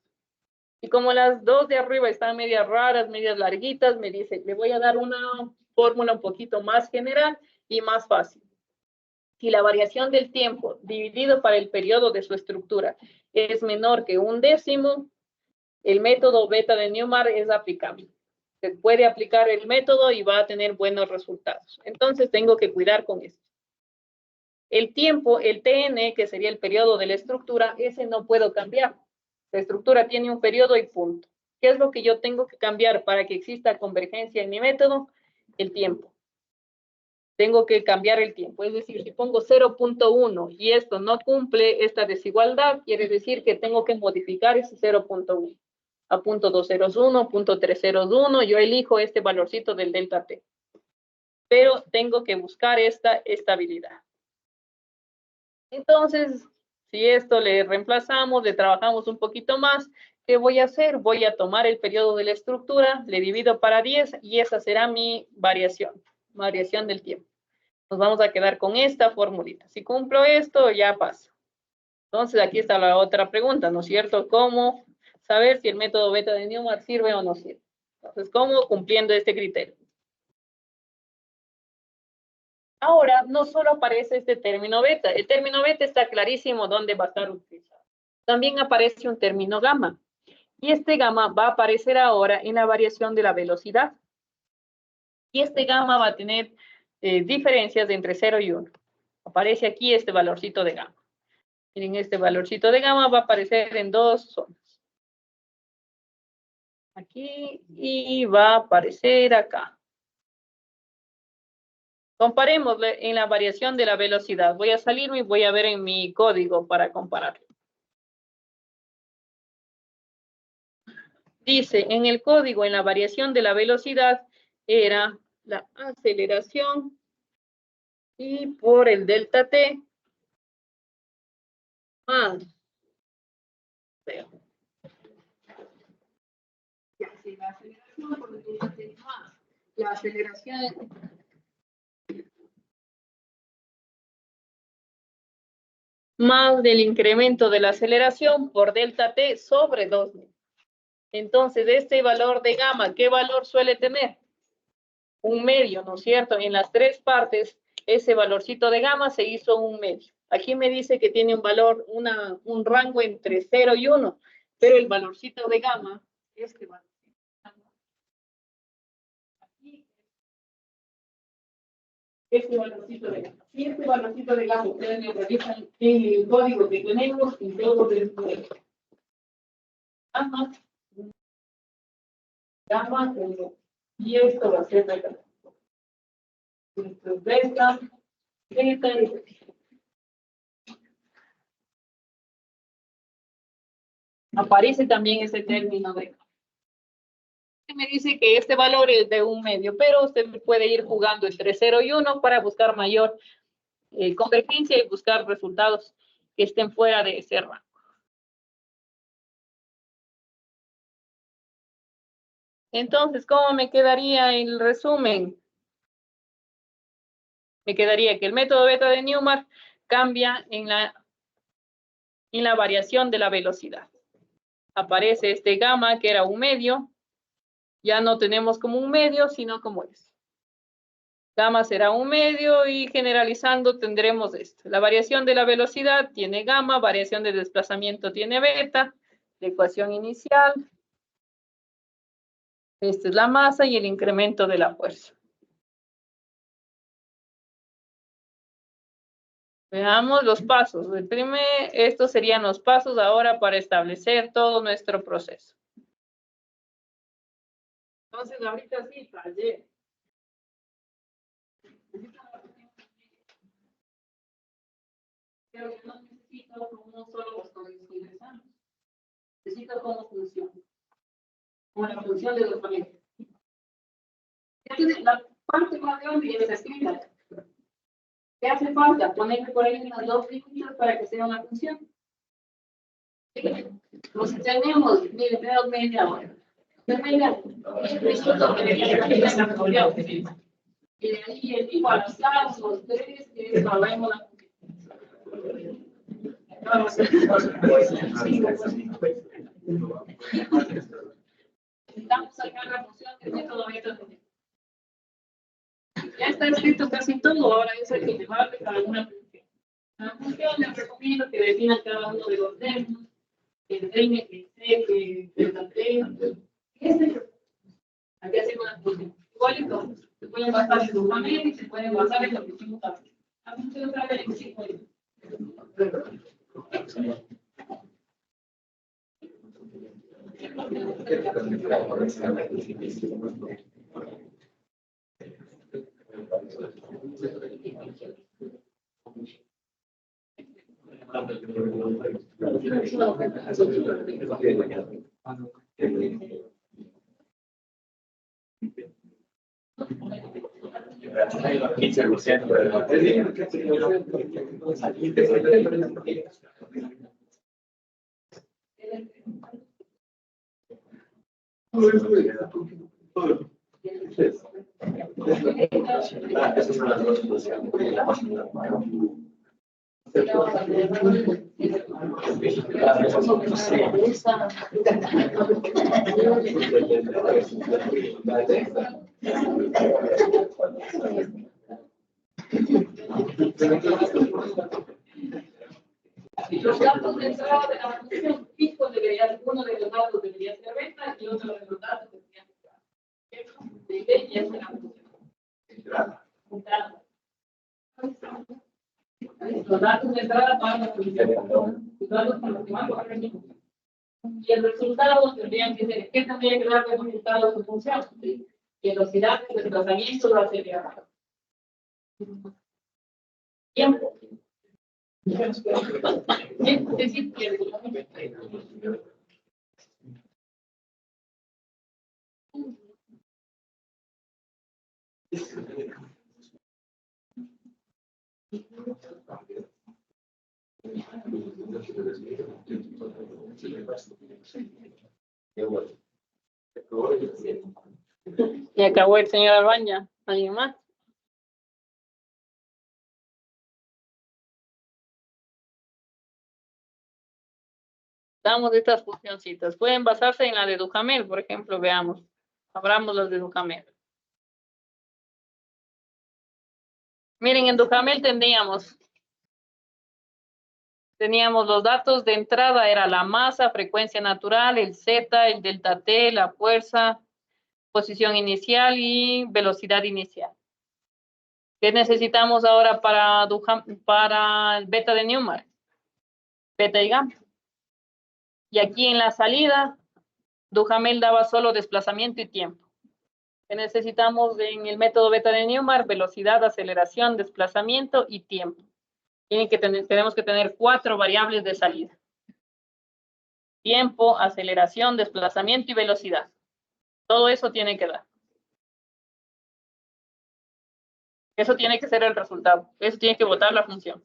Y como las dos de arriba están medias raras, medias larguitas, me dice, le voy a dar una fórmula un poquito más general y más fácil. Si la variación del tiempo dividido para el periodo de su estructura es menor que 1/10, el método beta de Newmark es aplicable. Se puede aplicar el método y va a tener buenos resultados. Entonces tengo que cuidar con esto. El tiempo, el TN, que sería el periodo de la estructura, ese no puedo cambiar. La estructura tiene un periodo y punto. ¿Qué es lo que yo tengo que cambiar para que exista convergencia en mi método? El tiempo. Tengo que cambiar el tiempo. Es decir, si pongo 0.1 y esto no cumple esta desigualdad, quiere decir que tengo que modificar ese 0.1 a 0.201, 0.301. Yo elijo este valorcito del delta T. Pero tengo que buscar esta estabilidad. Entonces, si esto le reemplazamos, le trabajamos un poquito más, ¿qué voy a hacer? Voy a tomar el periodo de la estructura, le divido para 10 y esa será mi variación del tiempo. Nos vamos a quedar con esta formulita. Si cumplo esto, ya pasa. Entonces, aquí está la otra pregunta, ¿no es cierto? ¿Cómo saber si el método beta de Newmark sirve o no sirve? Entonces, ¿cómo? Cumpliendo este criterio. Ahora, no solo aparece este término beta. El término beta está clarísimo dónde va a estar utilizado. También aparece un término gamma. Y este gamma va a aparecer ahora en la variación de la velocidad. Y este gamma va a tener diferencias de entre 0 y 1. Aparece aquí este valorcito de gamma. Miren, este valorcito de gamma va a aparecer en dos zonas. Aquí y va a aparecer acá. Comparemos en la variación de la velocidad. Voy a salirme y voy a ver en mi código para compararlo. Dice, en el código, en la variación de la velocidad, era la aceleración y por el delta T más. La aceleración por el delta T más. La aceleración. más del incremento de la aceleración por delta t sobre 2. Entonces, este valor de gamma, ¿qué valor suele tener? Un medio, ¿no es cierto? En las tres partes, ese valorcito de gamma se hizo un medio. Aquí me dice que tiene un valor, un rango entre 0 y 1, pero el valorcito de gamma, este valor. Este valorcito de gamma. Y este valorcito de gamma, ustedes lo revisan en el código que tenemos en todo el código. Gamma, y esto va a ser de gamma. Esto es beta, beta y aparece también ese término de gamma. Me dice que este valor es de un medio, pero usted puede ir jugando entre 0 y 1 para buscar mayor convergencia y buscar resultados que estén fuera de ese rango. Entonces, ¿cómo me quedaría el resumen? Me quedaría que el método beta de Newmark cambia en la variación de la velocidad. Aparece este gamma, que era un medio. Ya no tenemos como un medio, sino como es. Gamma será un medio y generalizando tendremos esto. La variación de la velocidad tiene gamma, variación de desplazamiento tiene beta, la ecuación inicial. Esta es la masa y el incremento de la fuerza. Veamos los pasos. Estos serían los pasos ahora para establecer todo nuestro proceso. Entonces, ahorita sí, taller. Pero yo no necesito como solo los códigos que ingresamos. Necesito cómo funciona. Como la función de los paneles. Entonces, la parte más grande ya está escrita. ¿Qué hace falta? Ponerle por ahí unas dos líneas para que sea una función. Entonces tenemos, mire, tenemos media hora. Y de ahí el tipo alzamos los tres, que es sabemos la necesitamos sacar la función del método beta. Ya está escrito casi todo, ahora es el que llevarle cada una función. La función les recomiendo que definan cada uno de los términos, que N, que C, que delta T. Aquí hacemos la función. Igualito, se pueden basar en su familia y se pueden basar en lo que hicimos antes. La función sabe el tipo de. Los datos de entrada de la función pico uno de los datos debería ser beta y otro de los datos debería ser gamma. De y es la función. Los datos de entrada para la función. Los datos para los que van a correr el mismo. Y el resultado tendrían que ser, ¿qué tendría que dar como resultado de su función? ¿Sí? Velocidad de desplazamiento de la acelerador. Tiempo. Es decir, que ya acabó el señor Albaña. ¿Alguien más? Damos estas funcioncitas. Pueden basarse en la de Duhamel, por ejemplo, veamos. Abramos las de Duhamel. Miren, en Duhamel teníamos los datos de entrada, era la masa, frecuencia natural, el Z, el delta T, la fuerza, posición inicial y velocidad inicial. ¿Qué necesitamos ahora para el beta de Newmark? Beta y gamma. Y aquí en la salida, Duhamel daba solo desplazamiento y tiempo. ¿Qué necesitamos en el método beta de Newmark? Velocidad, aceleración, desplazamiento y tiempo. Tenemos que tener 4 variables de salida. Tiempo, aceleración, desplazamiento y velocidad. Todo eso tiene que dar. Eso tiene que ser el resultado. Eso tiene que votar la función.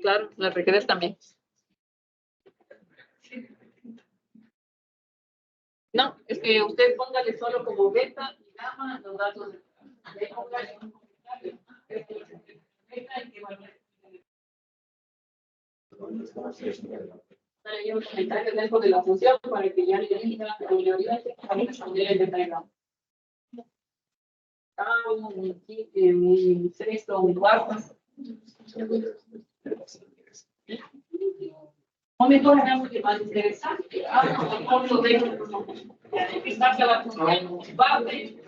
Claro, las requieres también. No, es que usted póngale solo como beta y gamma los datos de para un comentario dentro de la función para que ya le diga la mayoría para responder el beta y gamma. Un sexto, un cuarto. O mejor hagamos que más interesante. Por de está la función parte,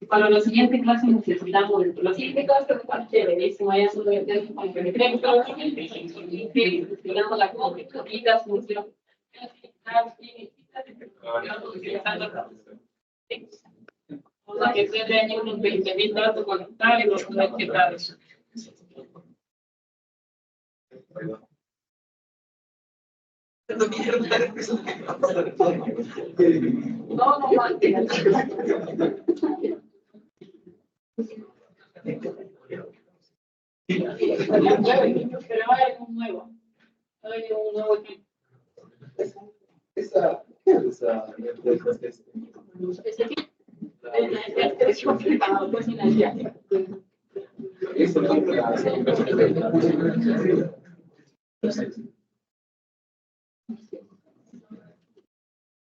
para la siguiente clase necesitamos la siguiente clase es parte chéverísimo, ya son de la cómica y las funciones. O sea, que se den unos 20.000 datos conectados y los conectados. No, pero hay un nuevo. Hay un nuevo.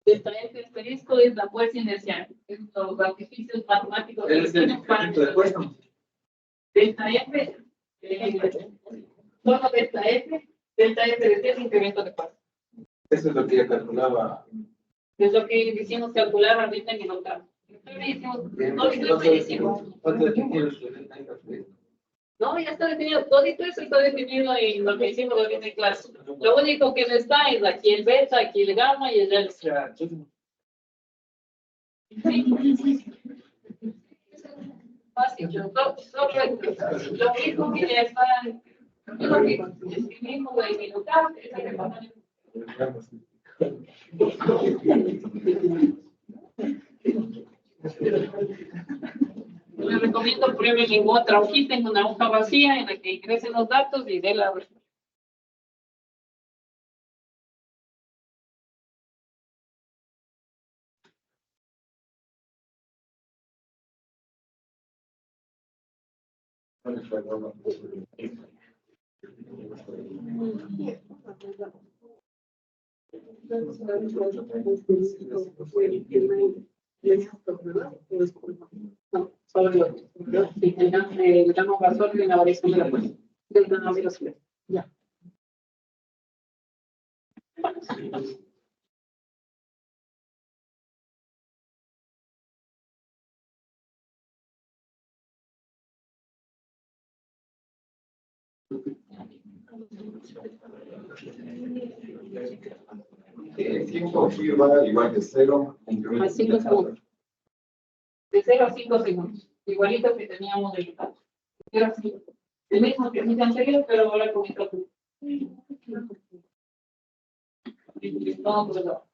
Delta F asterisco es la fuerza inercial. Es los artificios matemáticos. Es el incremento de fuerza. Delta F, solo delta F de T es incremento de fuerza. Eso es lo que ya calculaba. Es lo que hicimos calcular ahorita en el octavo. No, ya está definido. Todo eso está definido en lo que hicimos ahorita en clase. Lo único que no está es aquí el beta, aquí el gamma y el delta. Fácil, lo mismo que ya está. Lo mismo en el octavo. Les recomiendo prueben en otra hojita, en una hoja vacía en la que ingresen los datos y den la respuesta. No, solo yo. Sí, el gamma va solo en la variación de la fuerza. Del gamma velocidad. Ya. El tiempo aquí va igual de 0. A 5 segundos. De 0 a 5 segundos. Igualito que teníamos del octavo. El mismo que el anterior, pero ahora con el cálculo. No, pues no.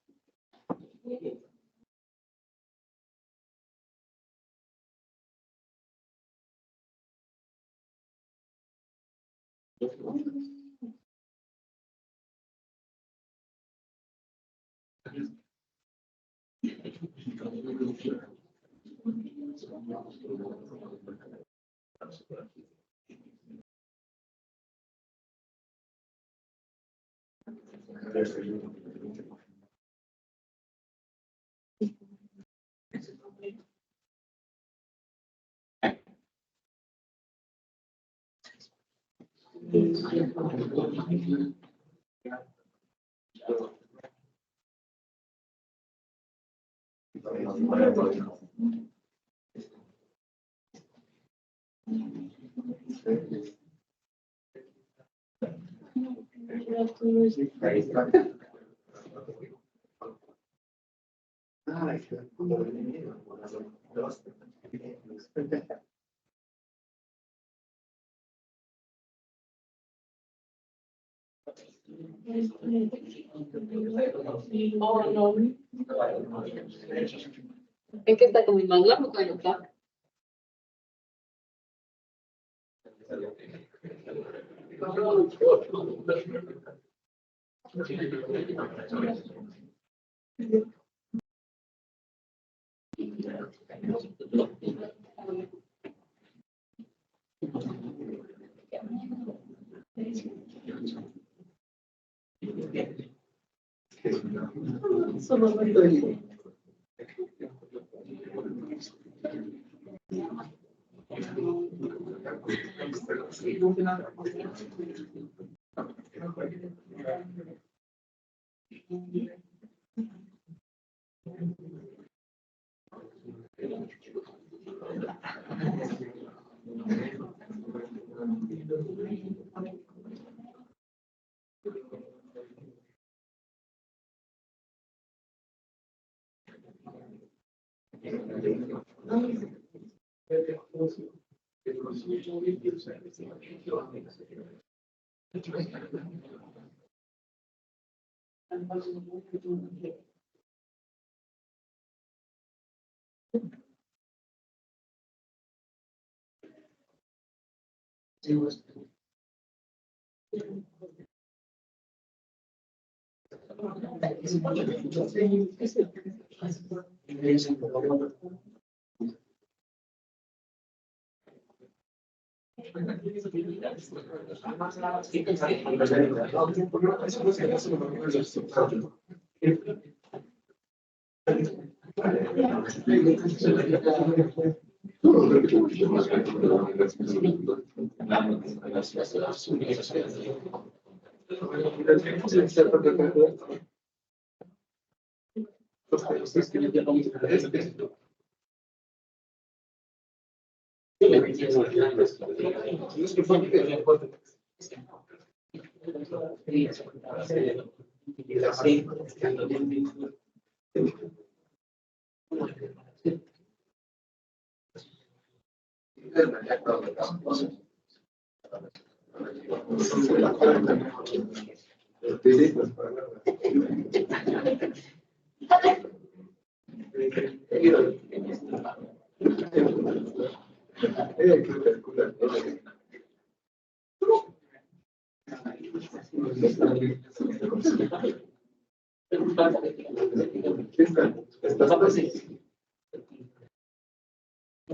Oh, no. ¿En qué está con mi más largo que el octavo?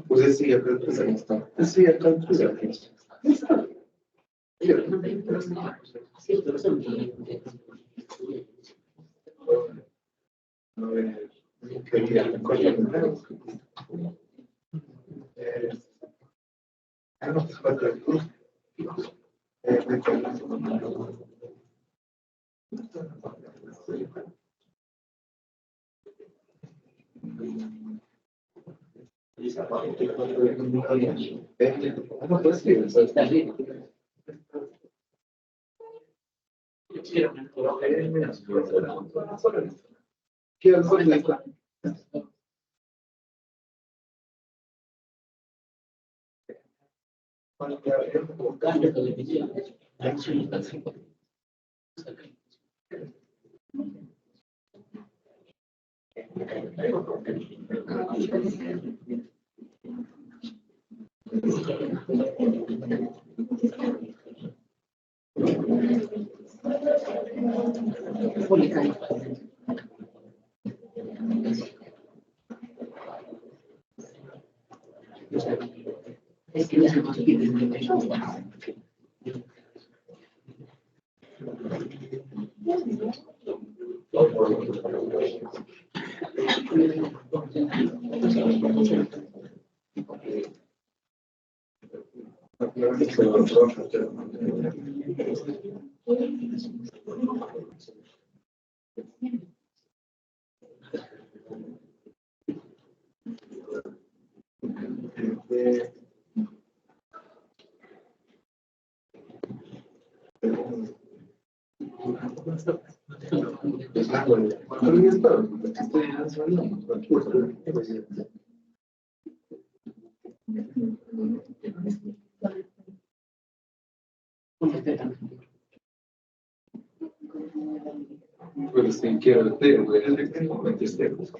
Pues sí, acá está. Sí, acá está. A ver, no te falta el cruz. No, pues sí, está bien. Pues si quiero decir, en qué momento estemos.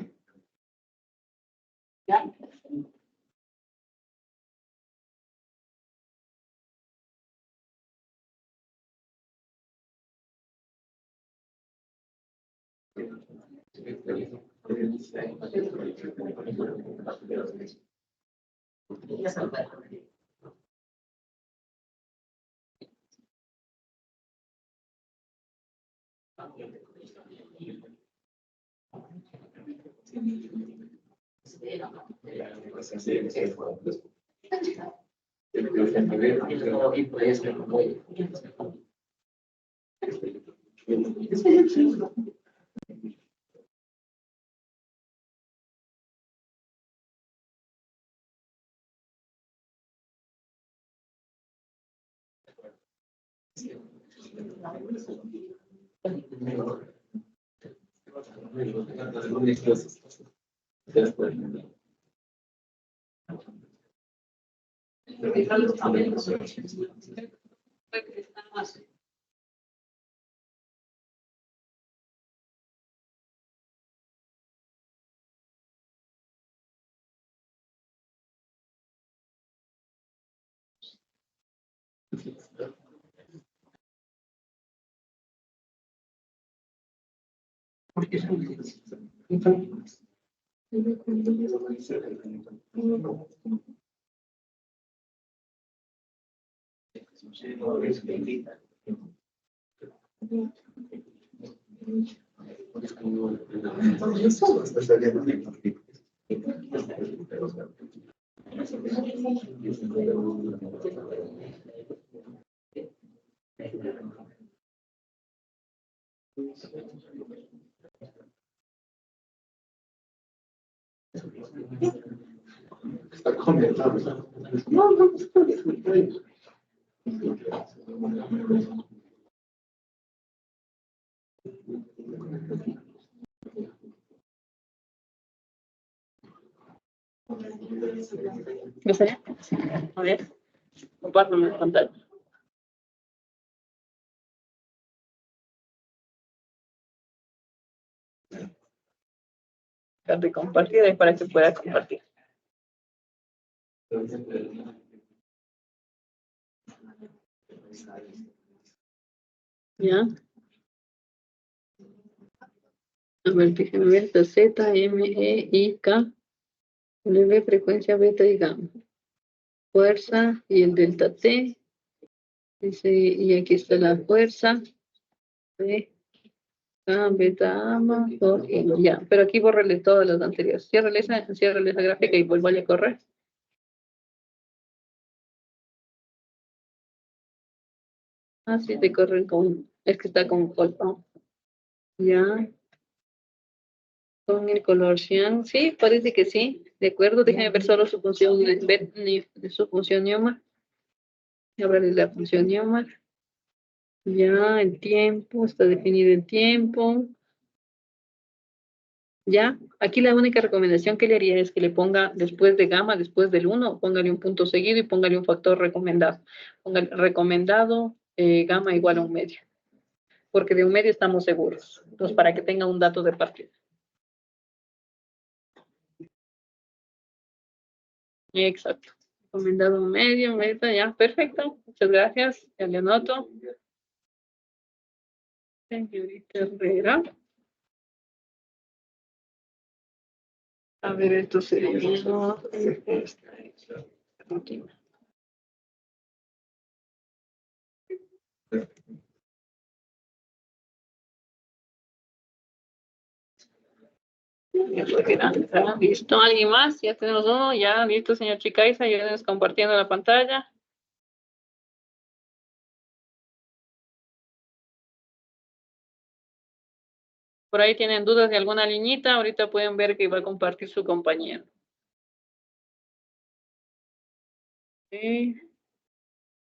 Está comentando. No, está bien. ¿Gustaría? A ver, compártame la pantalla. De compartir es para que pueda compartir. ¿Ya? A ver, déjenme ver, Z, M, E, I, K, W, frecuencia beta y gamma. Fuerza y el delta T. Dice, y aquí está la fuerza. B, K, beta, gamma, y ya. Pero aquí bórrele todas las anteriores. Ciérrale esa gráfica y vuelve a correr. Ah, sí, te corren con, es que está con color. Ya. Con el color cian. Sí, parece que sí. De acuerdo, déjenme ver solo su función, su función Newman. Ábrale la función Newman. Ya, el tiempo, está definido el tiempo. Ya, aquí la única recomendación que le haría es que le ponga después de gamma, después del 1, póngale un punto seguido y póngale un factor recomendado. Póngale recomendado gamma igual a 1/2. Porque de 1/2 estamos seguros. Entonces, para que tenga un dato de partida. Exacto. Recomendado 1/2, meta, ya, perfecto. Muchas gracias. Ya le anoto. Señorita Herrera. A ver, esto sería esta rutina. ¿Listo? ¿Alguien más? Ya tenemos uno. Ya, listo, señor Chicaiza. Ya compartiendo la pantalla. Por ahí tienen dudas de alguna liñita. Ahorita pueden ver que va a compartir su compañero. Okay.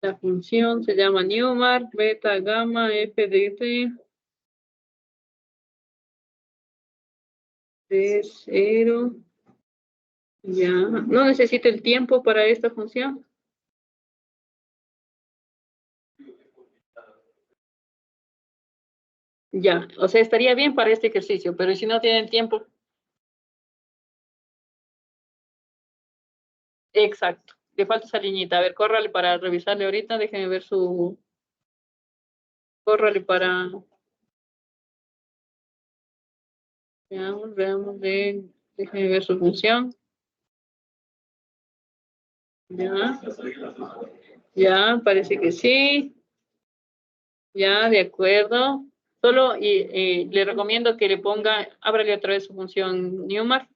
La función se llama Newmark, beta, gamma, FDT. De 0. Ya. No necesito el tiempo para esta función. Ya, o sea, estaría bien para este ejercicio, pero si no tienen tiempo. Exacto, le falta esa liñita. A ver, córrale para revisarle ahorita, déjenme ver su... Córrale para... Veamos, déjenme ver su función. Ya, ya, parece que sí. Ya, de acuerdo. Solo le recomiendo que le ponga, ábrale otra vez su función Newmark.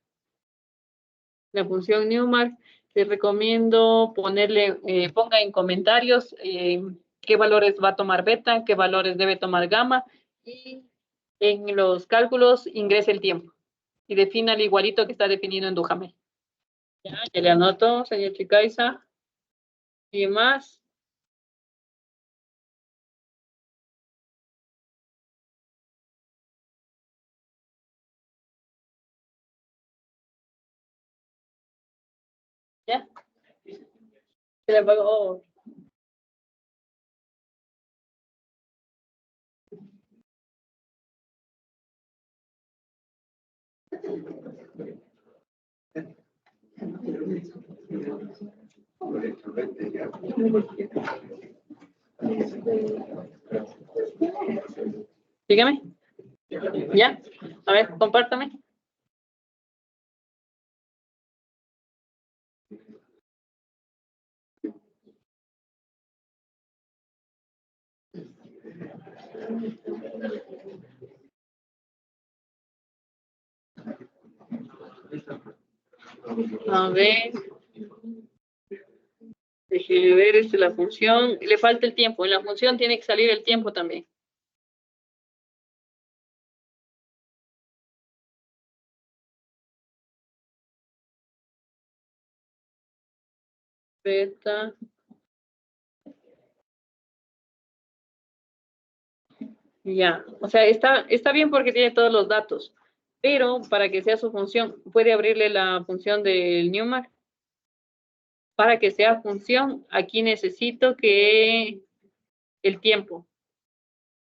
La función Newmark, les recomiendo ponerle, ponga en comentarios qué valores va a tomar beta, qué valores debe tomar gamma y en los cálculos ingrese el tiempo y defina el igualito que está definido en Duhamel. Ya le anoto, señor Chicaiza. ¿Y más? ¿Ya? Se le apagó. Dígame. ¿Ya? A ver, compártame. A ver. Déjeme ver, esta es la función. Le falta el tiempo. En la función tiene que salir el tiempo también. Beta. Ya. O sea, está bien porque tiene todos los datos. Pero para que sea su función, puede abrirle la función del Newmark. Para que sea función, aquí necesito que el tiempo.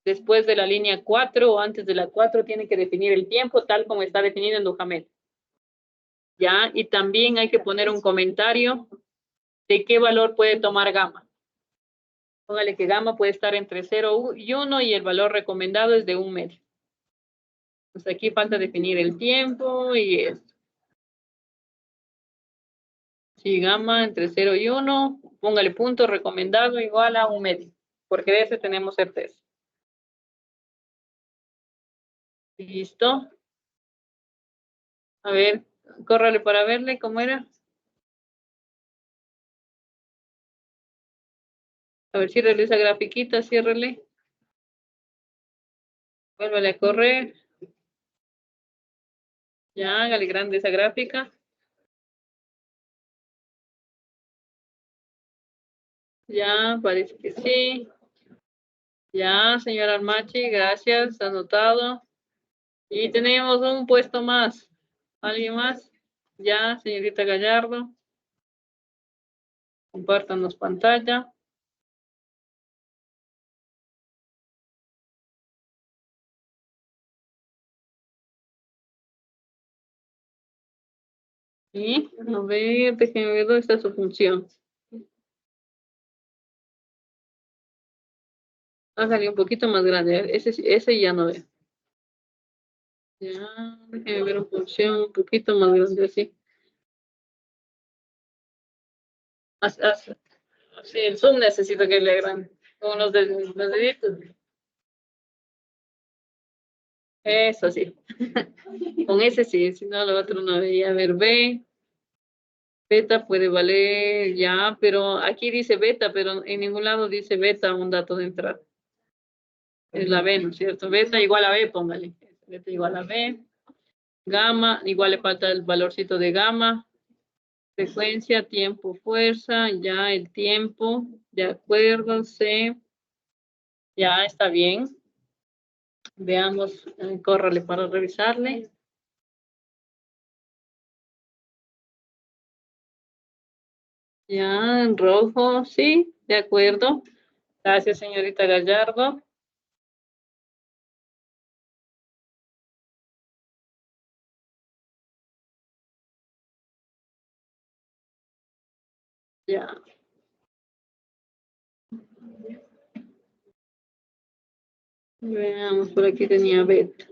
Después de la línea 4 o antes de la 4 tiene que definir el tiempo tal como está definido en Duhamel. Ya, y también hay que poner un comentario de qué valor puede tomar gamma. Póngale que gamma puede estar entre 0 y 1 y el valor recomendado es de 1 medio. Pues aquí falta definir el tiempo y esto. Si gamma entre 0 y 1, póngale punto recomendado igual a 1 medio, porque de ese tenemos certeza. Listo. A ver, córrale para verle cómo era. A ver, ciérrele esa grafiquita, ciérrele. Vuélvale a correr. Ya, hágale grande esa gráfica. Ya, parece que sí. Ya, señora Armachi, gracias, anotado. Y tenemos un puesto más. ¿Alguien más? Ya, señorita Gallardo. Compártanos pantalla. Y a ver, déjenme ver dónde está su función. Hágale un poquito más grande. Ese ya no veo. Ya, déjenme ver una función un poquito más grande así. Sí, el zoom necesito que le hagan con los deditos. Eso sí. Con ese sí, si no, lo otro no veía. A ver, B. Beta puede valer ya, pero aquí dice beta, pero en ningún lado dice beta un dato de entrada. Es la B, ¿no es cierto? Beta igual a B, póngale. Beta igual a B. Gamma, igual le falta el valorcito de gamma. Frecuencia, tiempo, fuerza, ya el tiempo. De acuerdo, C. Ya está bien. Veamos, córrale para revisarle. Ya, en rojo, sí, de acuerdo. Gracias, señorita Gallardo. Ya. Veamos, por aquí tenía beta.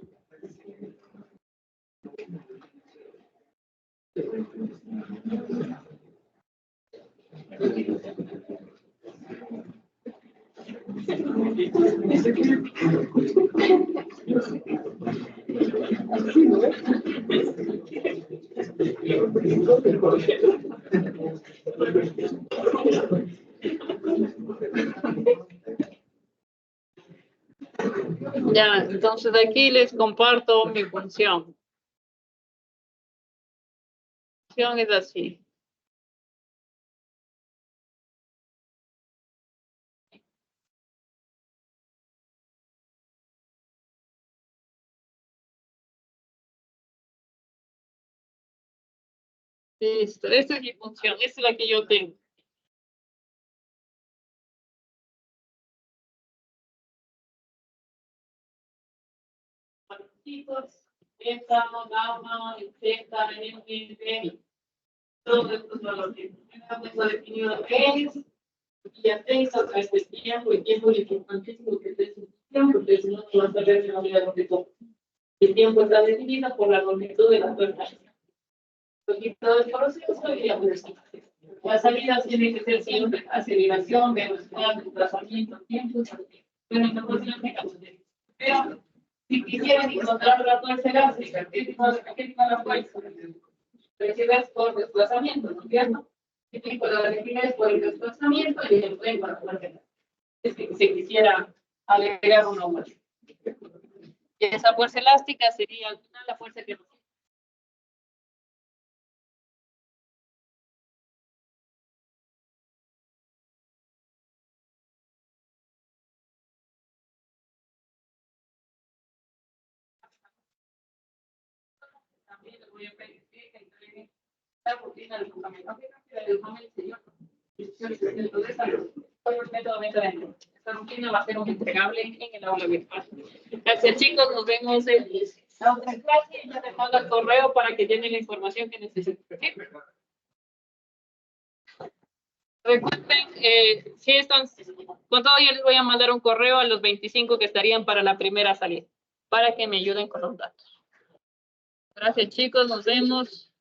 Ya, entonces aquí les comparto mi función. La función es así. Listo, esta es mi función, esta es la que yo tengo. Chicos, beta, gamma, zeta, n, todos estos valores. Tengo definido qué es, y ya tengo acá este tiempo, y tiempo es importantísimo que esté en función, porque si no, no vas a ver la unidad de todo. El tiempo está definido por la longitud de la tuerca. Longitud del proceso y la velocidad. Las salidas tienen que ser siempre aceleración, velocidad, desplazamiento, tiempo. Pero en proporción de pero si quisieran encontrar la fuerza elástica, ¿qué tipo la fuerza? Recibes por desplazamiento, ¿no es cierto? El tipo la recibes por el desplazamiento y el tiempo por la fuerza. Es que si quisiera agregar uno más. Y esa fuerza elástica sería al final la fuerza que recibe. También les voy a pedir que entreguen la rutina del fundamento. Esta rutina va a ser un entregable en el aula virtual. Gracias, chicos. Nos vemos en la otra clase. Ya les mando el correo para que llenen la información que necesiten. ¿Sí? Recuerden, si están con todo, yo les voy a mandar un correo a los 25 que estarían para la primera salida, para que me ayuden con los datos. Gracias, chicos. Nos vemos.